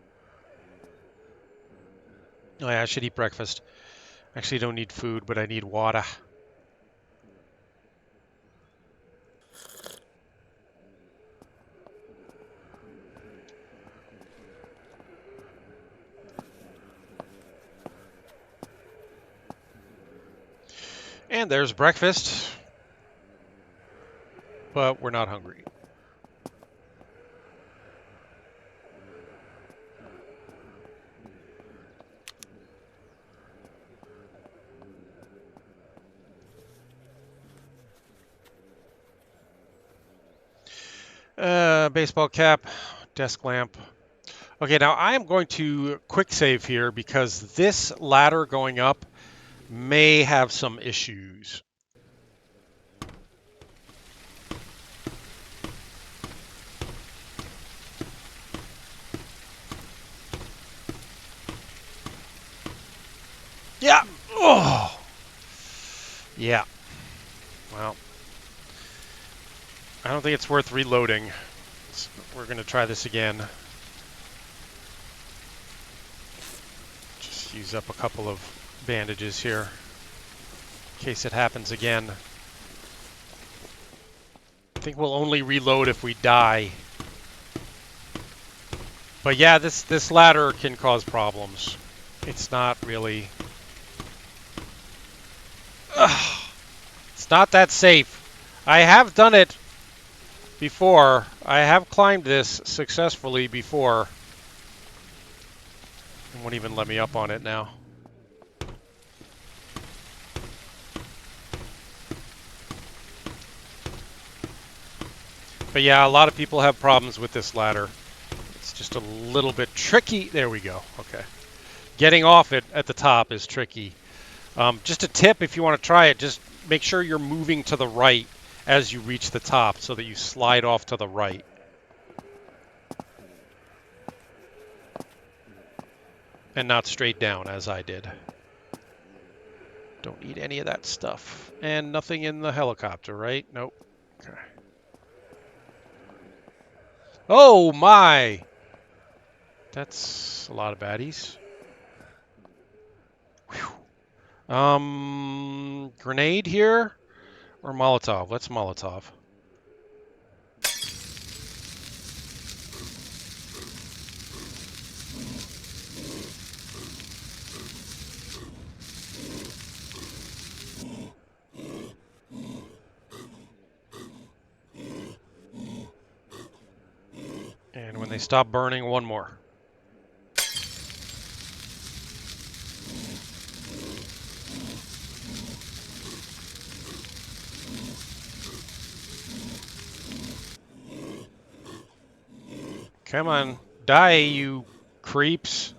Oh yeah, I should eat breakfast. Actually, don't need food, but I need water. And there's breakfast. But we're not hungry. Baseball cap, desk lamp. Okay, now I am going to quick save here because this ladder going up may have some issues. Yeah. Oh. Yeah. Well, I don't think it's worth reloading. We're going to try this again. Just use up a couple of bandages here in case it happens again. I think we'll only reload if we die. But yeah, this ladder can cause problems. It's not really... Ugh. It's not that safe. I have done it before. I have climbed this successfully before. It won't even let me up on it now. But yeah, a lot of people have problems with this ladder. It's just a little bit tricky. There we go. Okay. Getting off it at the top is tricky. Just a tip if you want to try it, just make sure you're moving to the right as you reach the top so that you slide off to the right. And not straight down as I did. Don't need any of that stuff. And nothing in the helicopter, right? Nope. Okay. Oh my! That's a lot of baddies. Whew. Grenade here? Or Molotov? Let's Molotov. they stop burning, one more. Come on, die, you creeps.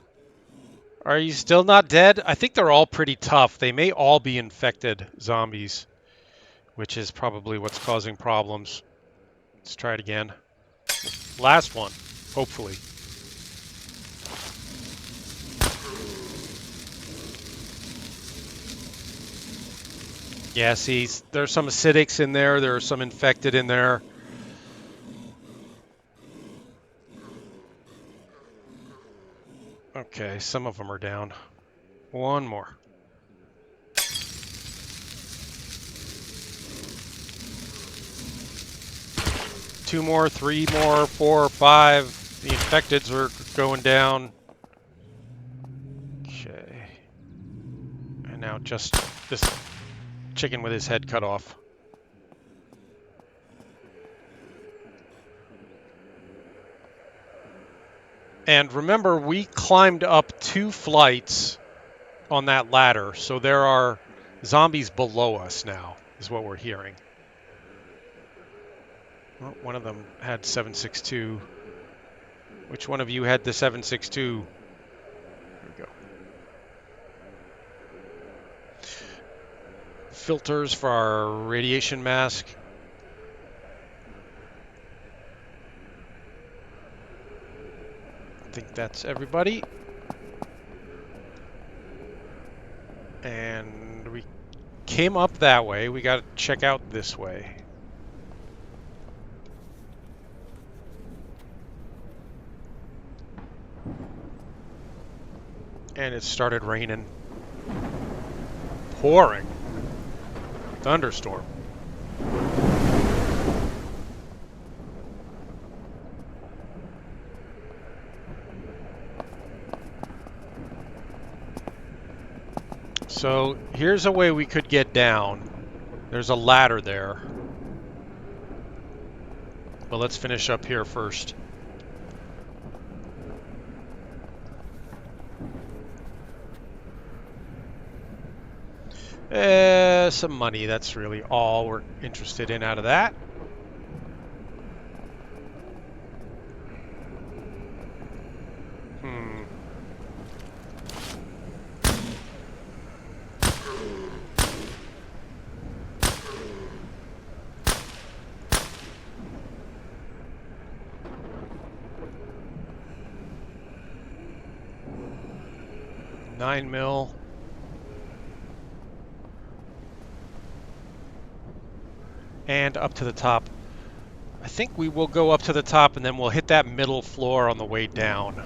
Are you still not dead? I think they're all pretty tough. They may all be infected zombies, which is probably what's causing problems. Let's try it again. Last one, hopefully. Yeah, see, there's some acidics in there. There are some infected in there. Okay, some of them are down. One more. Two more, three more, 4 or 5. The infecteds are going down. Okay. And now just this chicken with his head cut off. And remember, we climbed up 2 flights on that ladder, so there are zombies below us now, is what we're hearing. Well, one of them had 762. Which one of you had the 762? There we go. Filters for our radiation mask. I think that's everybody. And we came up that way. We got to check out this way. And it started raining. Pouring. Thunderstorm. So here's a way we could get down. There's a ladder there. But let's finish up here first. Some money, that's really all we're interested in out of that. $9 mil. And up to the top. I think we will go up to the top and then we'll hit that middle floor on the way down.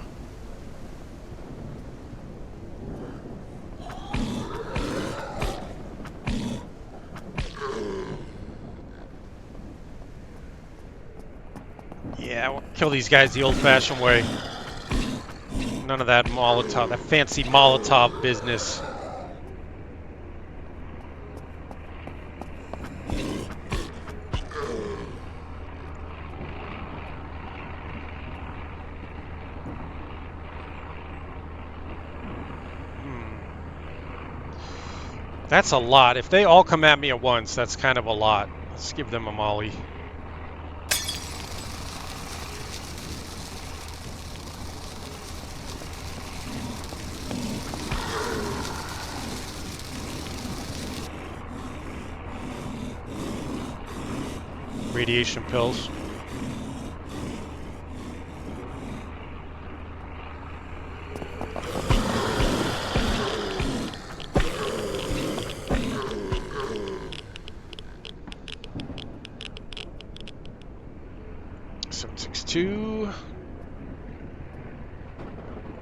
Yeah, we'll kill these guys the old-fashioned way. None of that Molotov, that fancy Molotov business. That's a lot. If they all come at me at once, that's kind of a lot. Let's give them a molly. Radiation pills.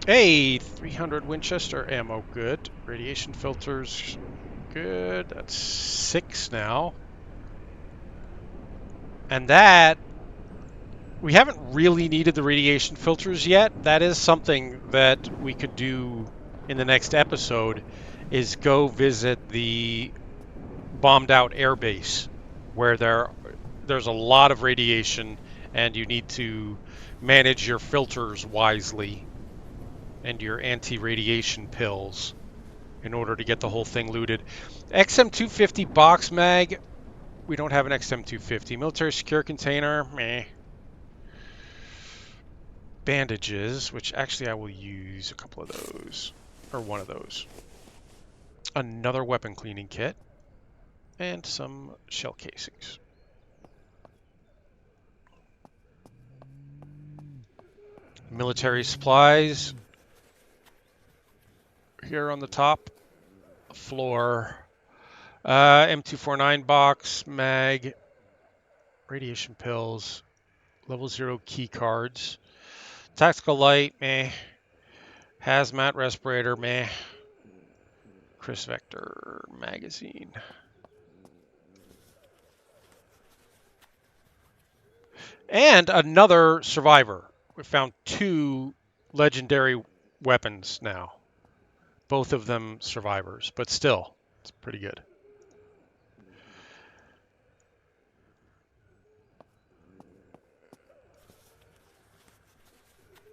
Hey, 300 Winchester ammo, good. Radiation filters, good. That's 6 now. And that, we haven't really needed the radiation filters yet. That is something that we could do in the next episode, is go visit the bombed out airbase where there's a lot of radiation and you need to manage your filters wisely and your anti-radiation pills in order to get the whole thing looted. XM250 box mag. We don't have an XM250. Military secure container. Meh. Bandages, which actually I will use a couple of those. Or one of those. Another weapon cleaning kit. And some shell casings. Military supplies. Here on the top floor. M249 box, mag, radiation pills, level 0 key cards, tactical light, meh, hazmat respirator, meh, Chris Vector magazine. And another survivor. We found 2 legendary weapons now. Both of them survivors, but still, it's pretty good.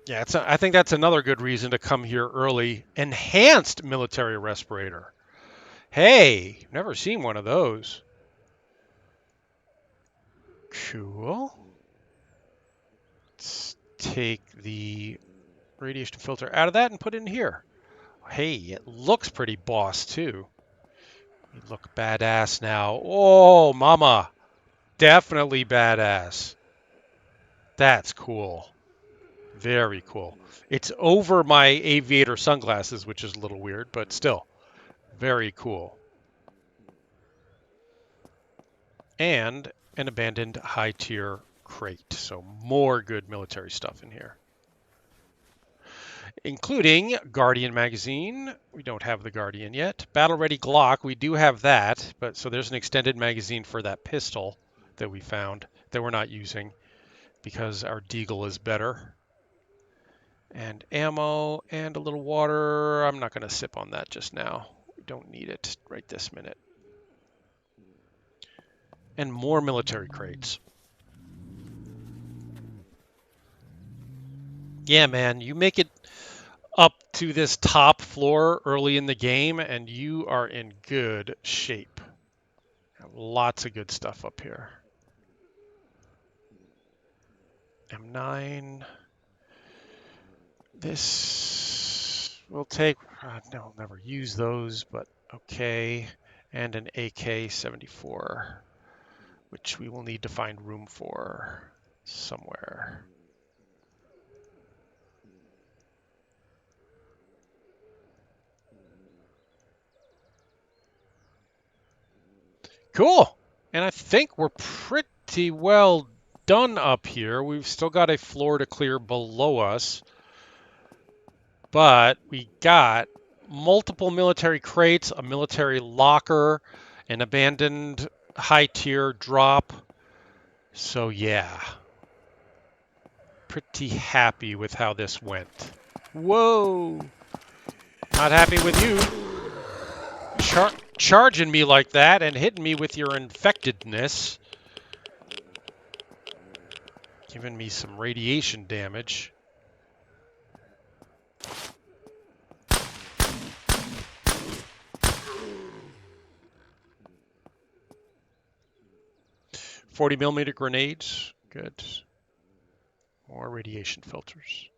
Yeah, I think that's another good reason to come here early. Enhanced military respirator. Hey, never seen one of those. Cool. Let's take the radiation filter out of that and put it in here. Hey, it looks pretty boss too. You look badass now. Oh, mama. Definitely badass. That's cool. Very cool. It's over my aviator sunglasses, which is a little weird, but still, very cool. And an abandoned high-tier crate. So more good military stuff in here. Including Guardian magazine. We don't have the Guardian yet. Battle Ready Glock. We do have that, but so there's an extended magazine for that pistol that we found that we're not using because our Deagle is better. And ammo and a little water. I'm not going to sip on that just now. We don't need it right this minute. And more military crates. Yeah, man, you make it up to this top floor early in the game and you are in good shape. Lots of good stuff up here. M9. This will take, no, I'll never use those, but okay. And an AK-74, which we will need to find room for somewhere. Cool. And I think we're pretty well done up here. We've still got a floor to clear below us. But we got multiple military crates, a military locker, an abandoned high-tier drop. So yeah, pretty happy with how this went. Whoa! Not happy with you. Charging me like that and hitting me with your infectedness. Giving me some radiation damage. .40mm grenades. Good. More radiation filters.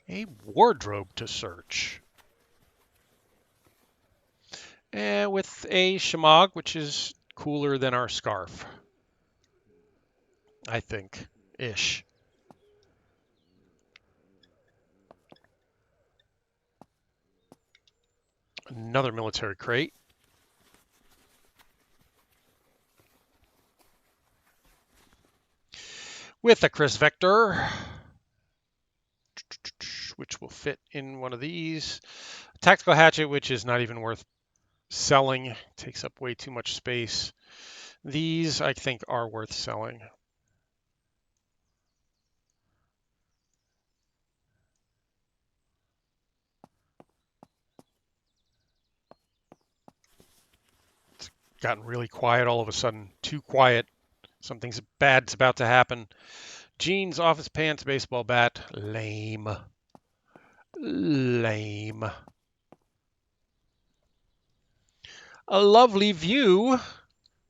A wardrobe to search. With a shemagh, which is cooler than our scarf. I think. Ish. Another military crate. With a Chris Vector, which will fit in one of these. A tactical hatchet, which is not even worth selling. Takes up way too much space. These, I think, are worth selling. It's gotten really quiet all of a sudden. Too quiet. Something bad's about to happen. Jeans, office pants, baseball bat. Lame. Lame. A lovely view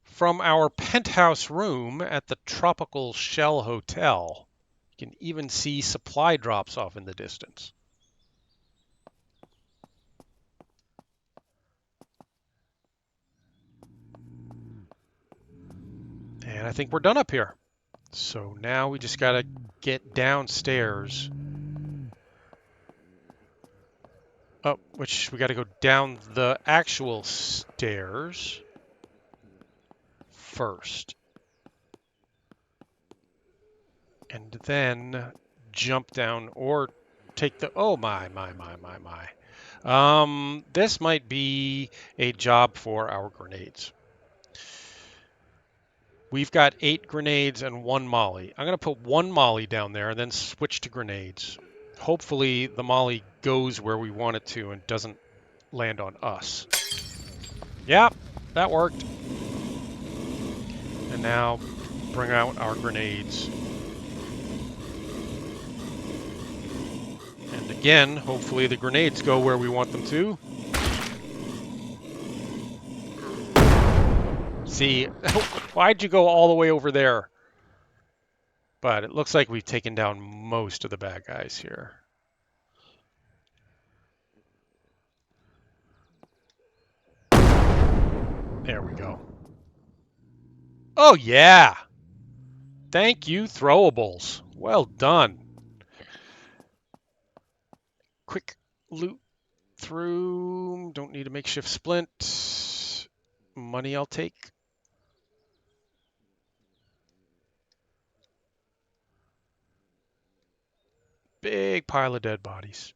from our penthouse room at the Tropical Shell Hotel. You can even see supply drops off in the distance. And I think we're done up here. So now we just got to get downstairs. Oh, which we got to go down the actual stairs first. And then jump down or take the... Oh, my. This might be a job for our grenades. We've got 8 grenades and 1 molly. I'm going to put 1 molly down there and then switch to grenades. Hopefully the molly goes where we want it to and doesn't land on us. Yep, that worked. And now bring out our grenades. And again, hopefully the grenades go where we want them to. See, why'd you go all the way over there? But it looks like we've taken down most of the bad guys here. There we go. Oh, yeah. Thank you, throwables. Well done. Quick loot through. Don't need a makeshift splint. Money I'll take. Big pile of dead bodies.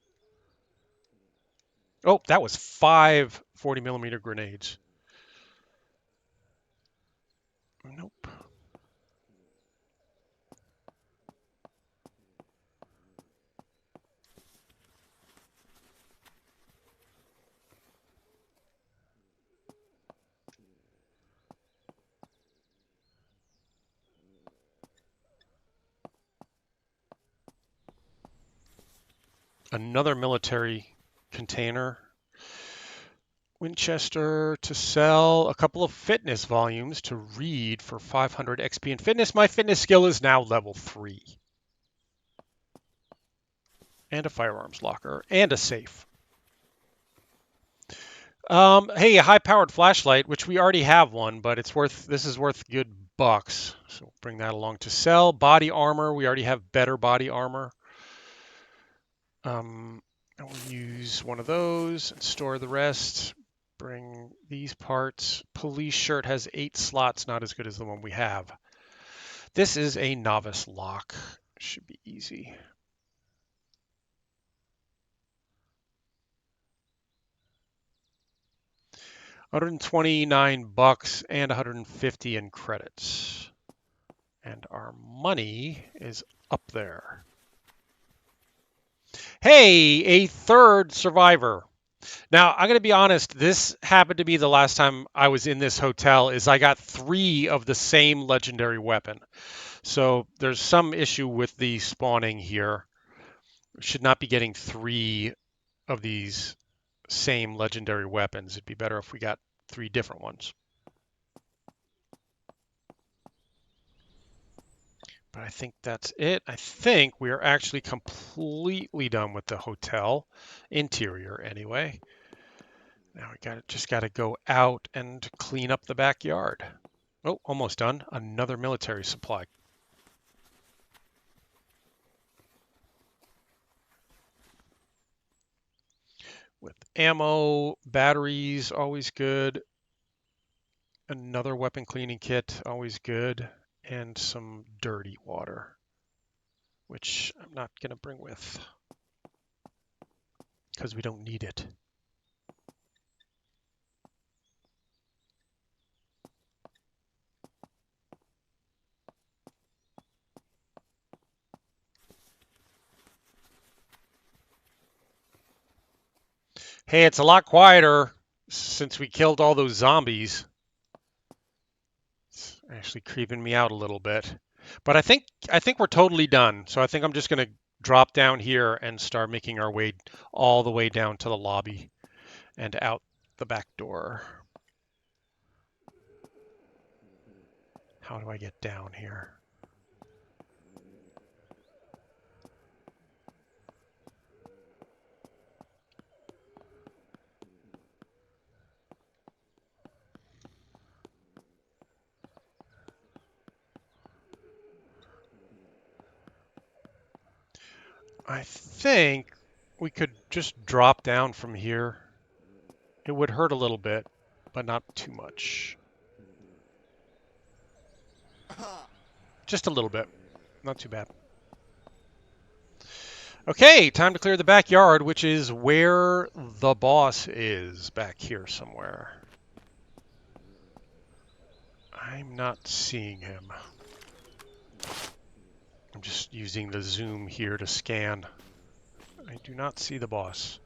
Oh, that was 5 40mm grenades. Nope. Another military container. Winchester to sell. A couple of fitness volumes to read for 500 XP in fitness. My fitness skill is now level 3. And a firearms locker. And a safe. Hey, a high-powered flashlight, which we already have one, but this is worth good bucks. So bring that along to sell. Body armor. We already have better body armor. And we'll use one of those and store the rest. Bring these parts. Police shirt has 8 slots, not as good as the one we have. This is a novice lock. Should be easy. $129 and 150 in credits. And our money is up there. Hey, a third survivor. Now, I'm going to be honest, this happened to be the last time I was in this hotel, is I got 3 of the same legendary weapon. So there's some issue with the spawning here. We should not be getting 3 of these same legendary weapons. It'd be better if we got 3 different ones. But I think that's it. I think we are actually completely done with the hotel interior anyway. Now we just got to go out and clean up the backyard. Oh, almost done. Another military supply. With ammo, batteries, always good. Another weapon cleaning kit, always good. And some dirty water, which I'm not going to bring with because we don't need it. Hey, it's a lot quieter since we killed all those zombies. It's actually actually creeping me out a little bit. But I think we're totally done. So I think I'm just going to drop down here and start making our way all the way down to the lobby and out the back door. How do I get down here? I think we could just drop down from here. It would hurt a little bit, but not too much. Just a little bit. Not too bad. Okay, time to clear the backyard, which is where the boss is, back here somewhere. I'm not seeing him. I'm just using the zoom here to scan. I do not see the boss.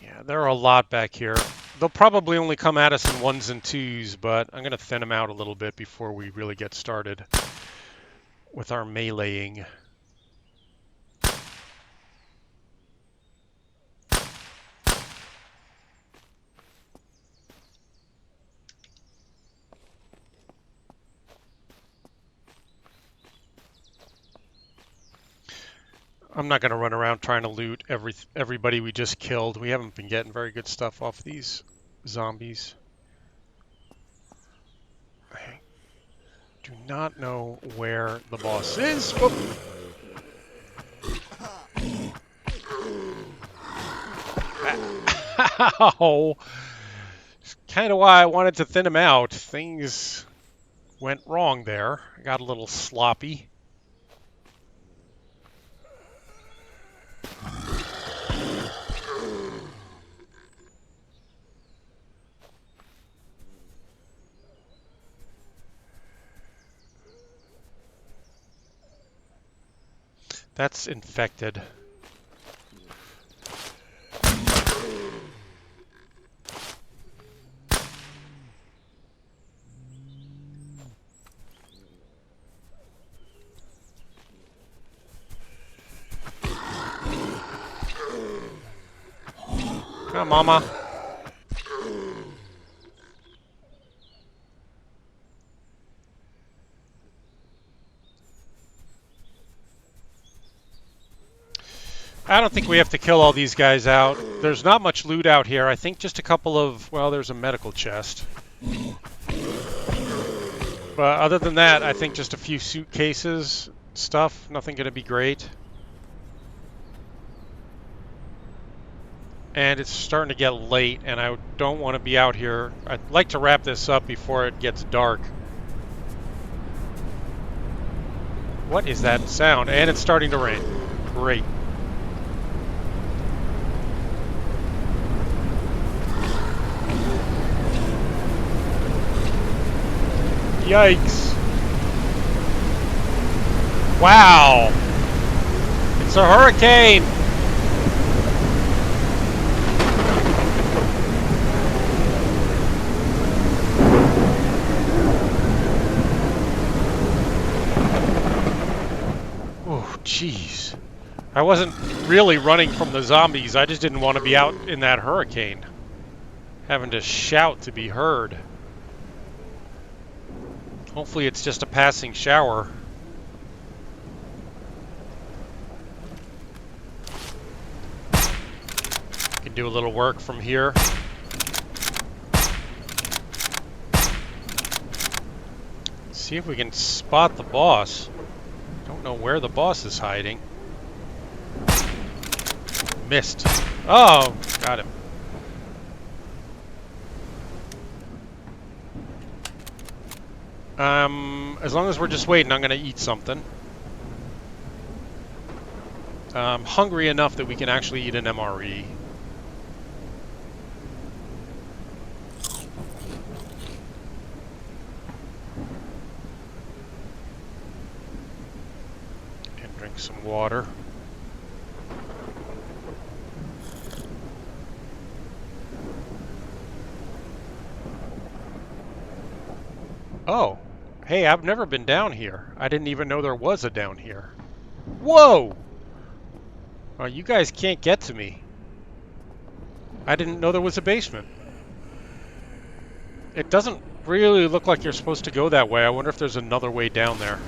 Yeah, there are a lot back here. They'll probably only come at us in ones and twos, but I'm going to thin them out a little bit before we really get started with our meleeing. I'm not going to run around trying to loot everybody we just killed. We haven't been getting very good stuff off these zombies. I do not know where the boss is. Oh. Ow! It's kind of why I wanted to thin him out. Things went wrong there. I got a little sloppy. That's infected. Come on, Mama. I don't think we have to kill all these guys out. There's not much loot out here. I think just a couple of, well, there's a medical chest. But other than that, I think just a few suitcases, stuff, nothing going to be great. And it's starting to get late, and I don't want to be out here. I'd like to wrap this up before it gets dark. What is that sound? And it's starting to rain. Great. Yikes. Wow. It's a hurricane. Oh, jeez. I wasn't really running from the zombies. I just didn't want to be out in that hurricane. Having to shout to be heard. Hopefully it's just a passing shower. Can do a little work from here. See if we can spot the boss. Don't know where the boss is hiding. Missed. Oh, got him. As long as we're just waiting, I'm going to eat something. hungry enough that we can actually eat an MRE. And drink some water. Oh, hey, I've never been down here. I didn't even know there was a down here. Whoa! Oh, you guys can't get to me. I didn't know there was a basement. It doesn't really look like you're supposed to go that way. I wonder if there's another way down there.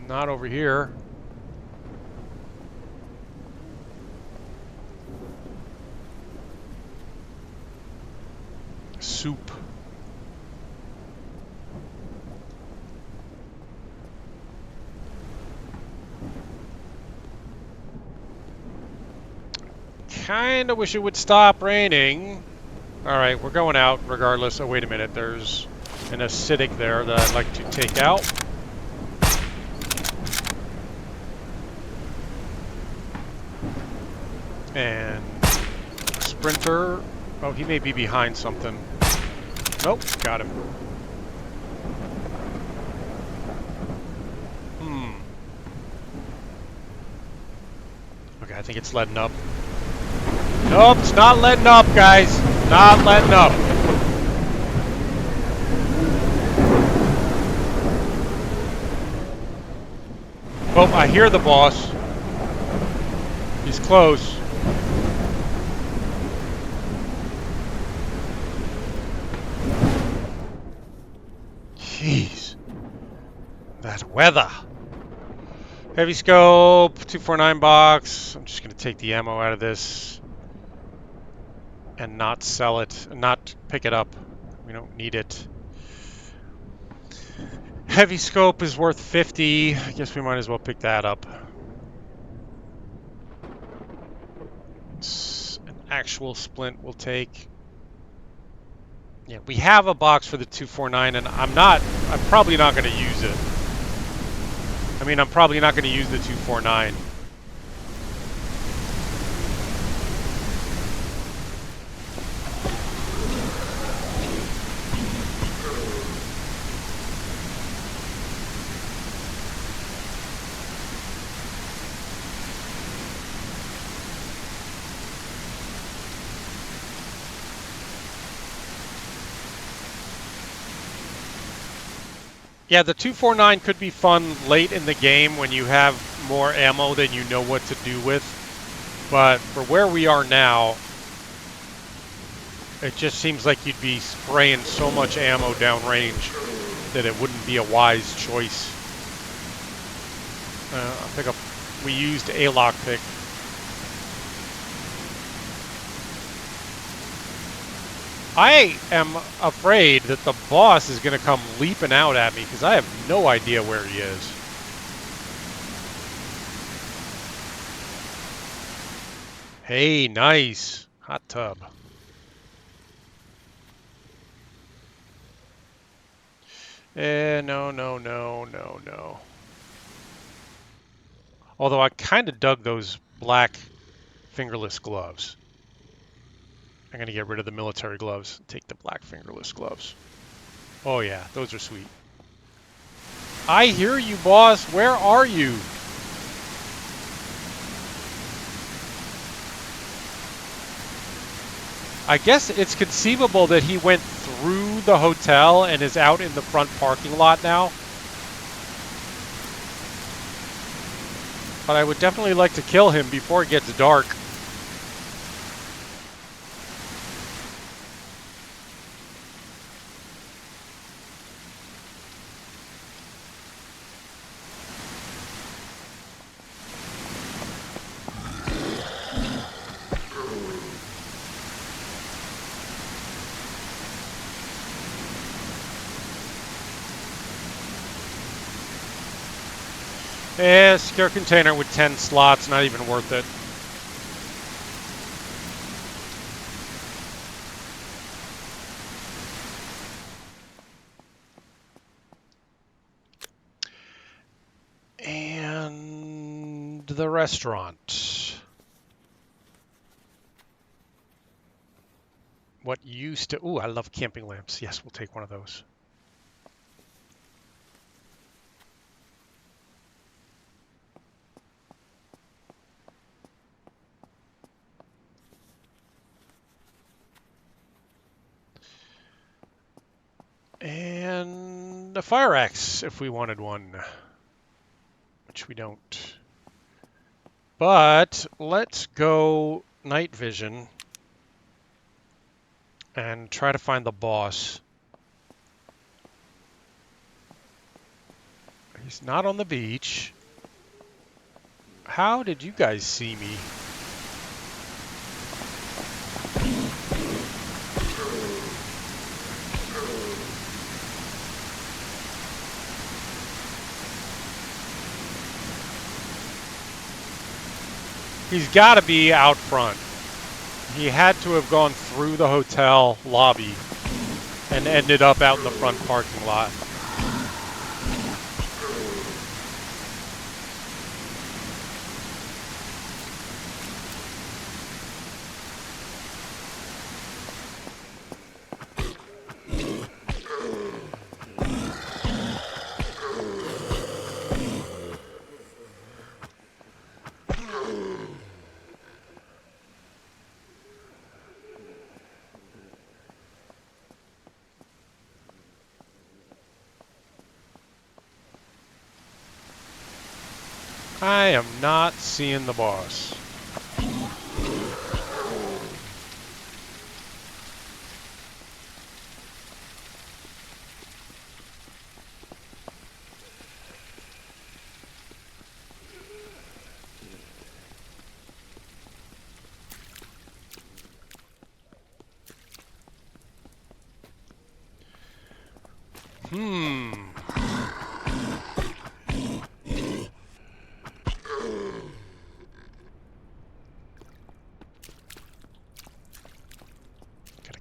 Not over here. Soup. Kinda wish it would stop raining. Alright, we're going out regardless. Oh, wait a minute. There's an acidic there that I'd like to take out. And Sprinter. Oh, he may be behind something. Nope, got him. Okay, I think it's letting up. Nope, it's not letting up, guys. Not letting up. Oh, I hear the boss. He's close. Jeez. That weather. Heavy scope, 249 box. I'm just going to take the ammo out of this and not sell it, and not pick it up. We don't need it. Heavy scope is worth 50. I guess we might as well pick that up. An actual splint we'll take. Yeah, we have a box for the 249, and I'm probably not going to use it. I mean, I'm probably not going to use the 249. Yeah, the 249 could be fun late in the game when you have more ammo than you know what to do with. But for where we are now, it just seems like you'd be spraying so much ammo downrange that it wouldn't be a wise choice. I think we used a lockpick. I am afraid that the boss is going to come leaping out at me because I have no idea where he is. Hey, nice. Hot tub. No. Although I kind of dug those black fingerless gloves. I'm going to get rid of the military gloves. Take the black fingerless gloves. Oh yeah, those are sweet. I hear you, boss. Where are you? I guess it's conceivable that he went through the hotel and is out in the front parking lot now. But I would definitely like to kill him before it gets dark. Yeah, secure container with 10 slots, not even worth it. the restaurant. What used to... Ooh, I love camping lamps. Yes, we'll take one of those. And a fire axe, if we wanted one. Which we don't. But let's go night vision and try to find the boss. He's not on the beach. How did you guys see me? He's got to be out front. He had to have gone through the hotel lobby and ended up out in the front parking lot. I am not seeing the boss.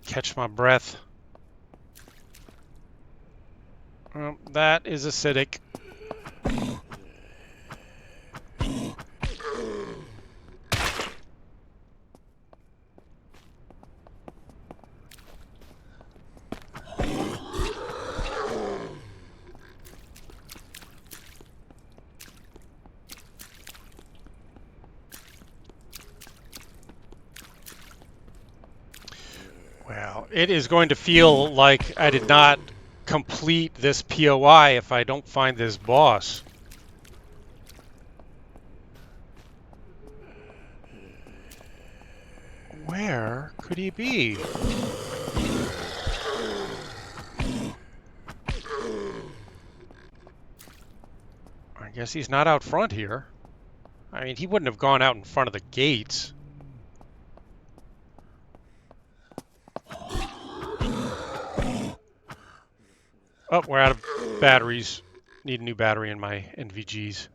Catch my breath. That is acidic. Well, it is going to feel like I did not complete this POI if I don't find this boss. Where could he be? I guess he's not out front here. I mean, he wouldn't have gone out in front of the gates. Oh, we're out of batteries. Need a new battery in my NVGs.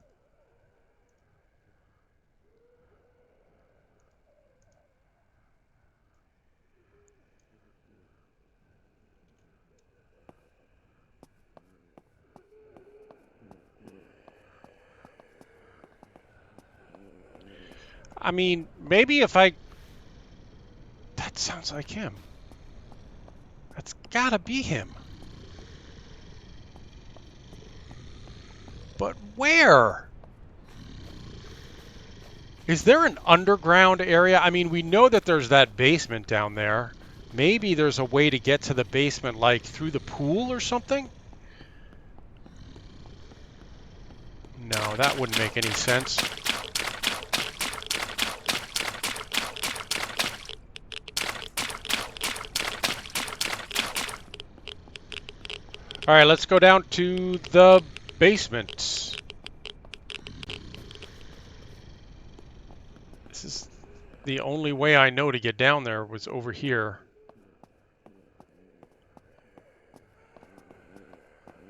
I mean, maybe if I... That sounds like him. That's gotta be him. But where? Is there an underground area? I mean, we know that there's that basement down there. Maybe there's a way to get to the basement, like through the pool or something? No, that wouldn't make any sense. All right, let's go down to the basement. This is the only way I know to get down there was over here.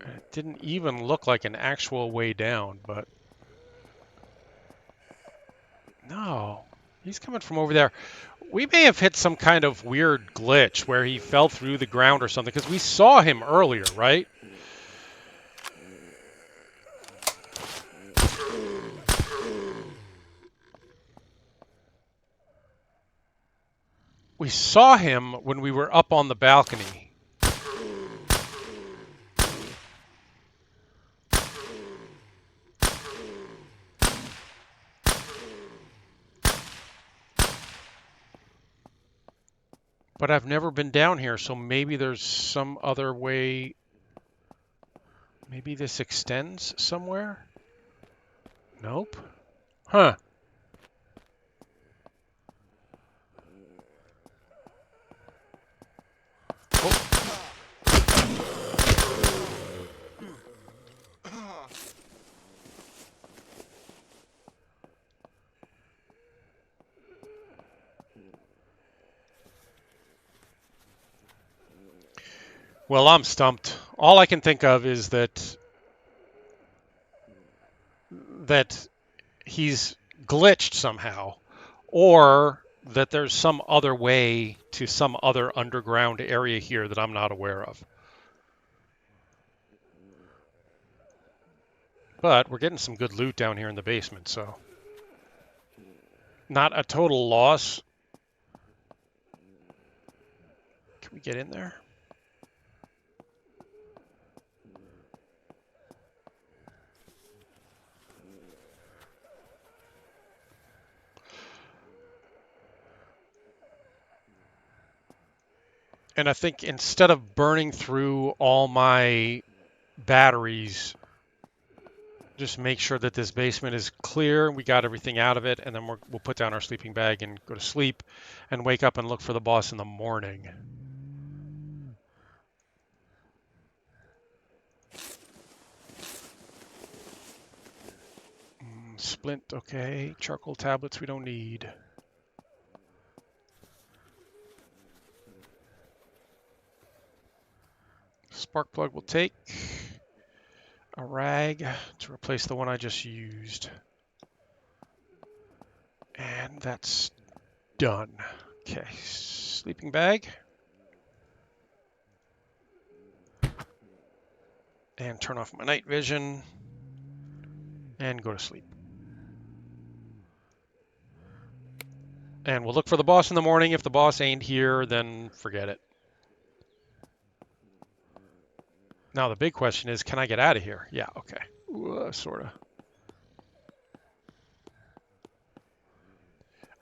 It didn't even look like an actual way down, but... No, he's coming from over there. We may have hit some kind of weird glitch where he fell through the ground or something, because we saw him earlier, right? We saw him when we were up on the balcony. But I've never been down here, so maybe there's some other way. Maybe this extends somewhere? Nope. Huh. Oh. Well, I'm stumped. All I can think of is that he's glitched somehow, or that there's some other way to some other underground area here that I'm not aware of. But we're getting some good loot down here in the basement, so not a total loss. Can we get in there? And I think instead of burning through all my batteries, just make sure that this basement is clear. We got everything out of it, and then we'll put down our sleeping bag and go to sleep and wake up and look for the boss in the morning. Splint, okay. Charcoal tablets we don't need. Spark plug will take. A rag to replace the one I just used. And that's done. Okay, sleeping bag. And turn off my night vision. And go to sleep. And we'll look for the boss in the morning. If the boss ain't here, then forget it. Now the big question is, can I get out of here? Yeah, okay. Sort of.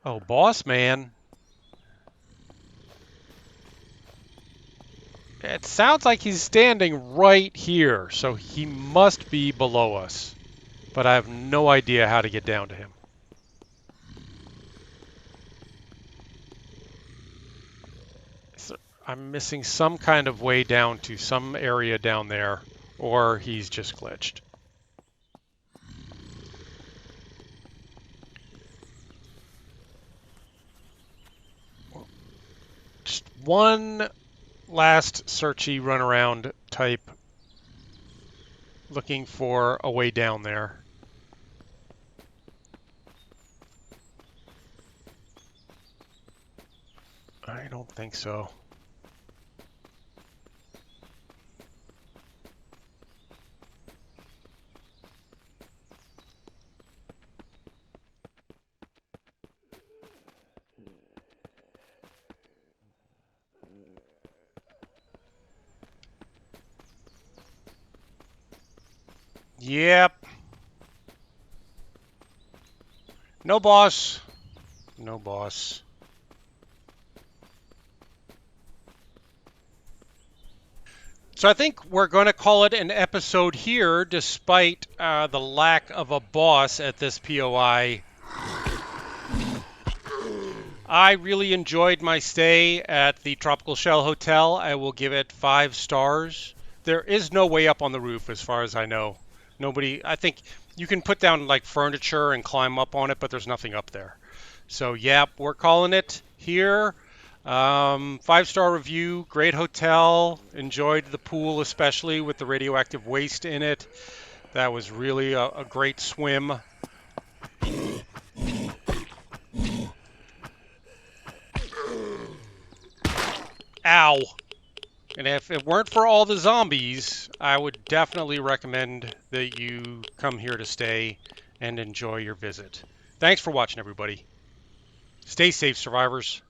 Oh, boss man. It sounds like he's standing right here, so he must be below us. But I have no idea how to get down to him. So I'm missing some kind of way down to some area down there, or he's just glitched. Just one last searchy runaround type, looking for a way down there. I don't think so. Yep. No boss. No boss. So I think we're going to call it an episode here, despite the lack of a boss at this POI. I really enjoyed my stay at the Tropical Shell Hotel. I will give it 5 stars. There is no way up on the roof, as far as I know. Nobody. I think you can put down like furniture and climb up on it, but there's nothing up there. So yeah, we're calling it here. 5-star review, great hotel. Enjoyed the pool, especially with the radioactive waste in it. That was really a great swim. Ow. And if it weren't for all the zombies, I would definitely recommend that you come here to stay and enjoy your visit. Thanks for watching, everybody. Stay safe, survivors.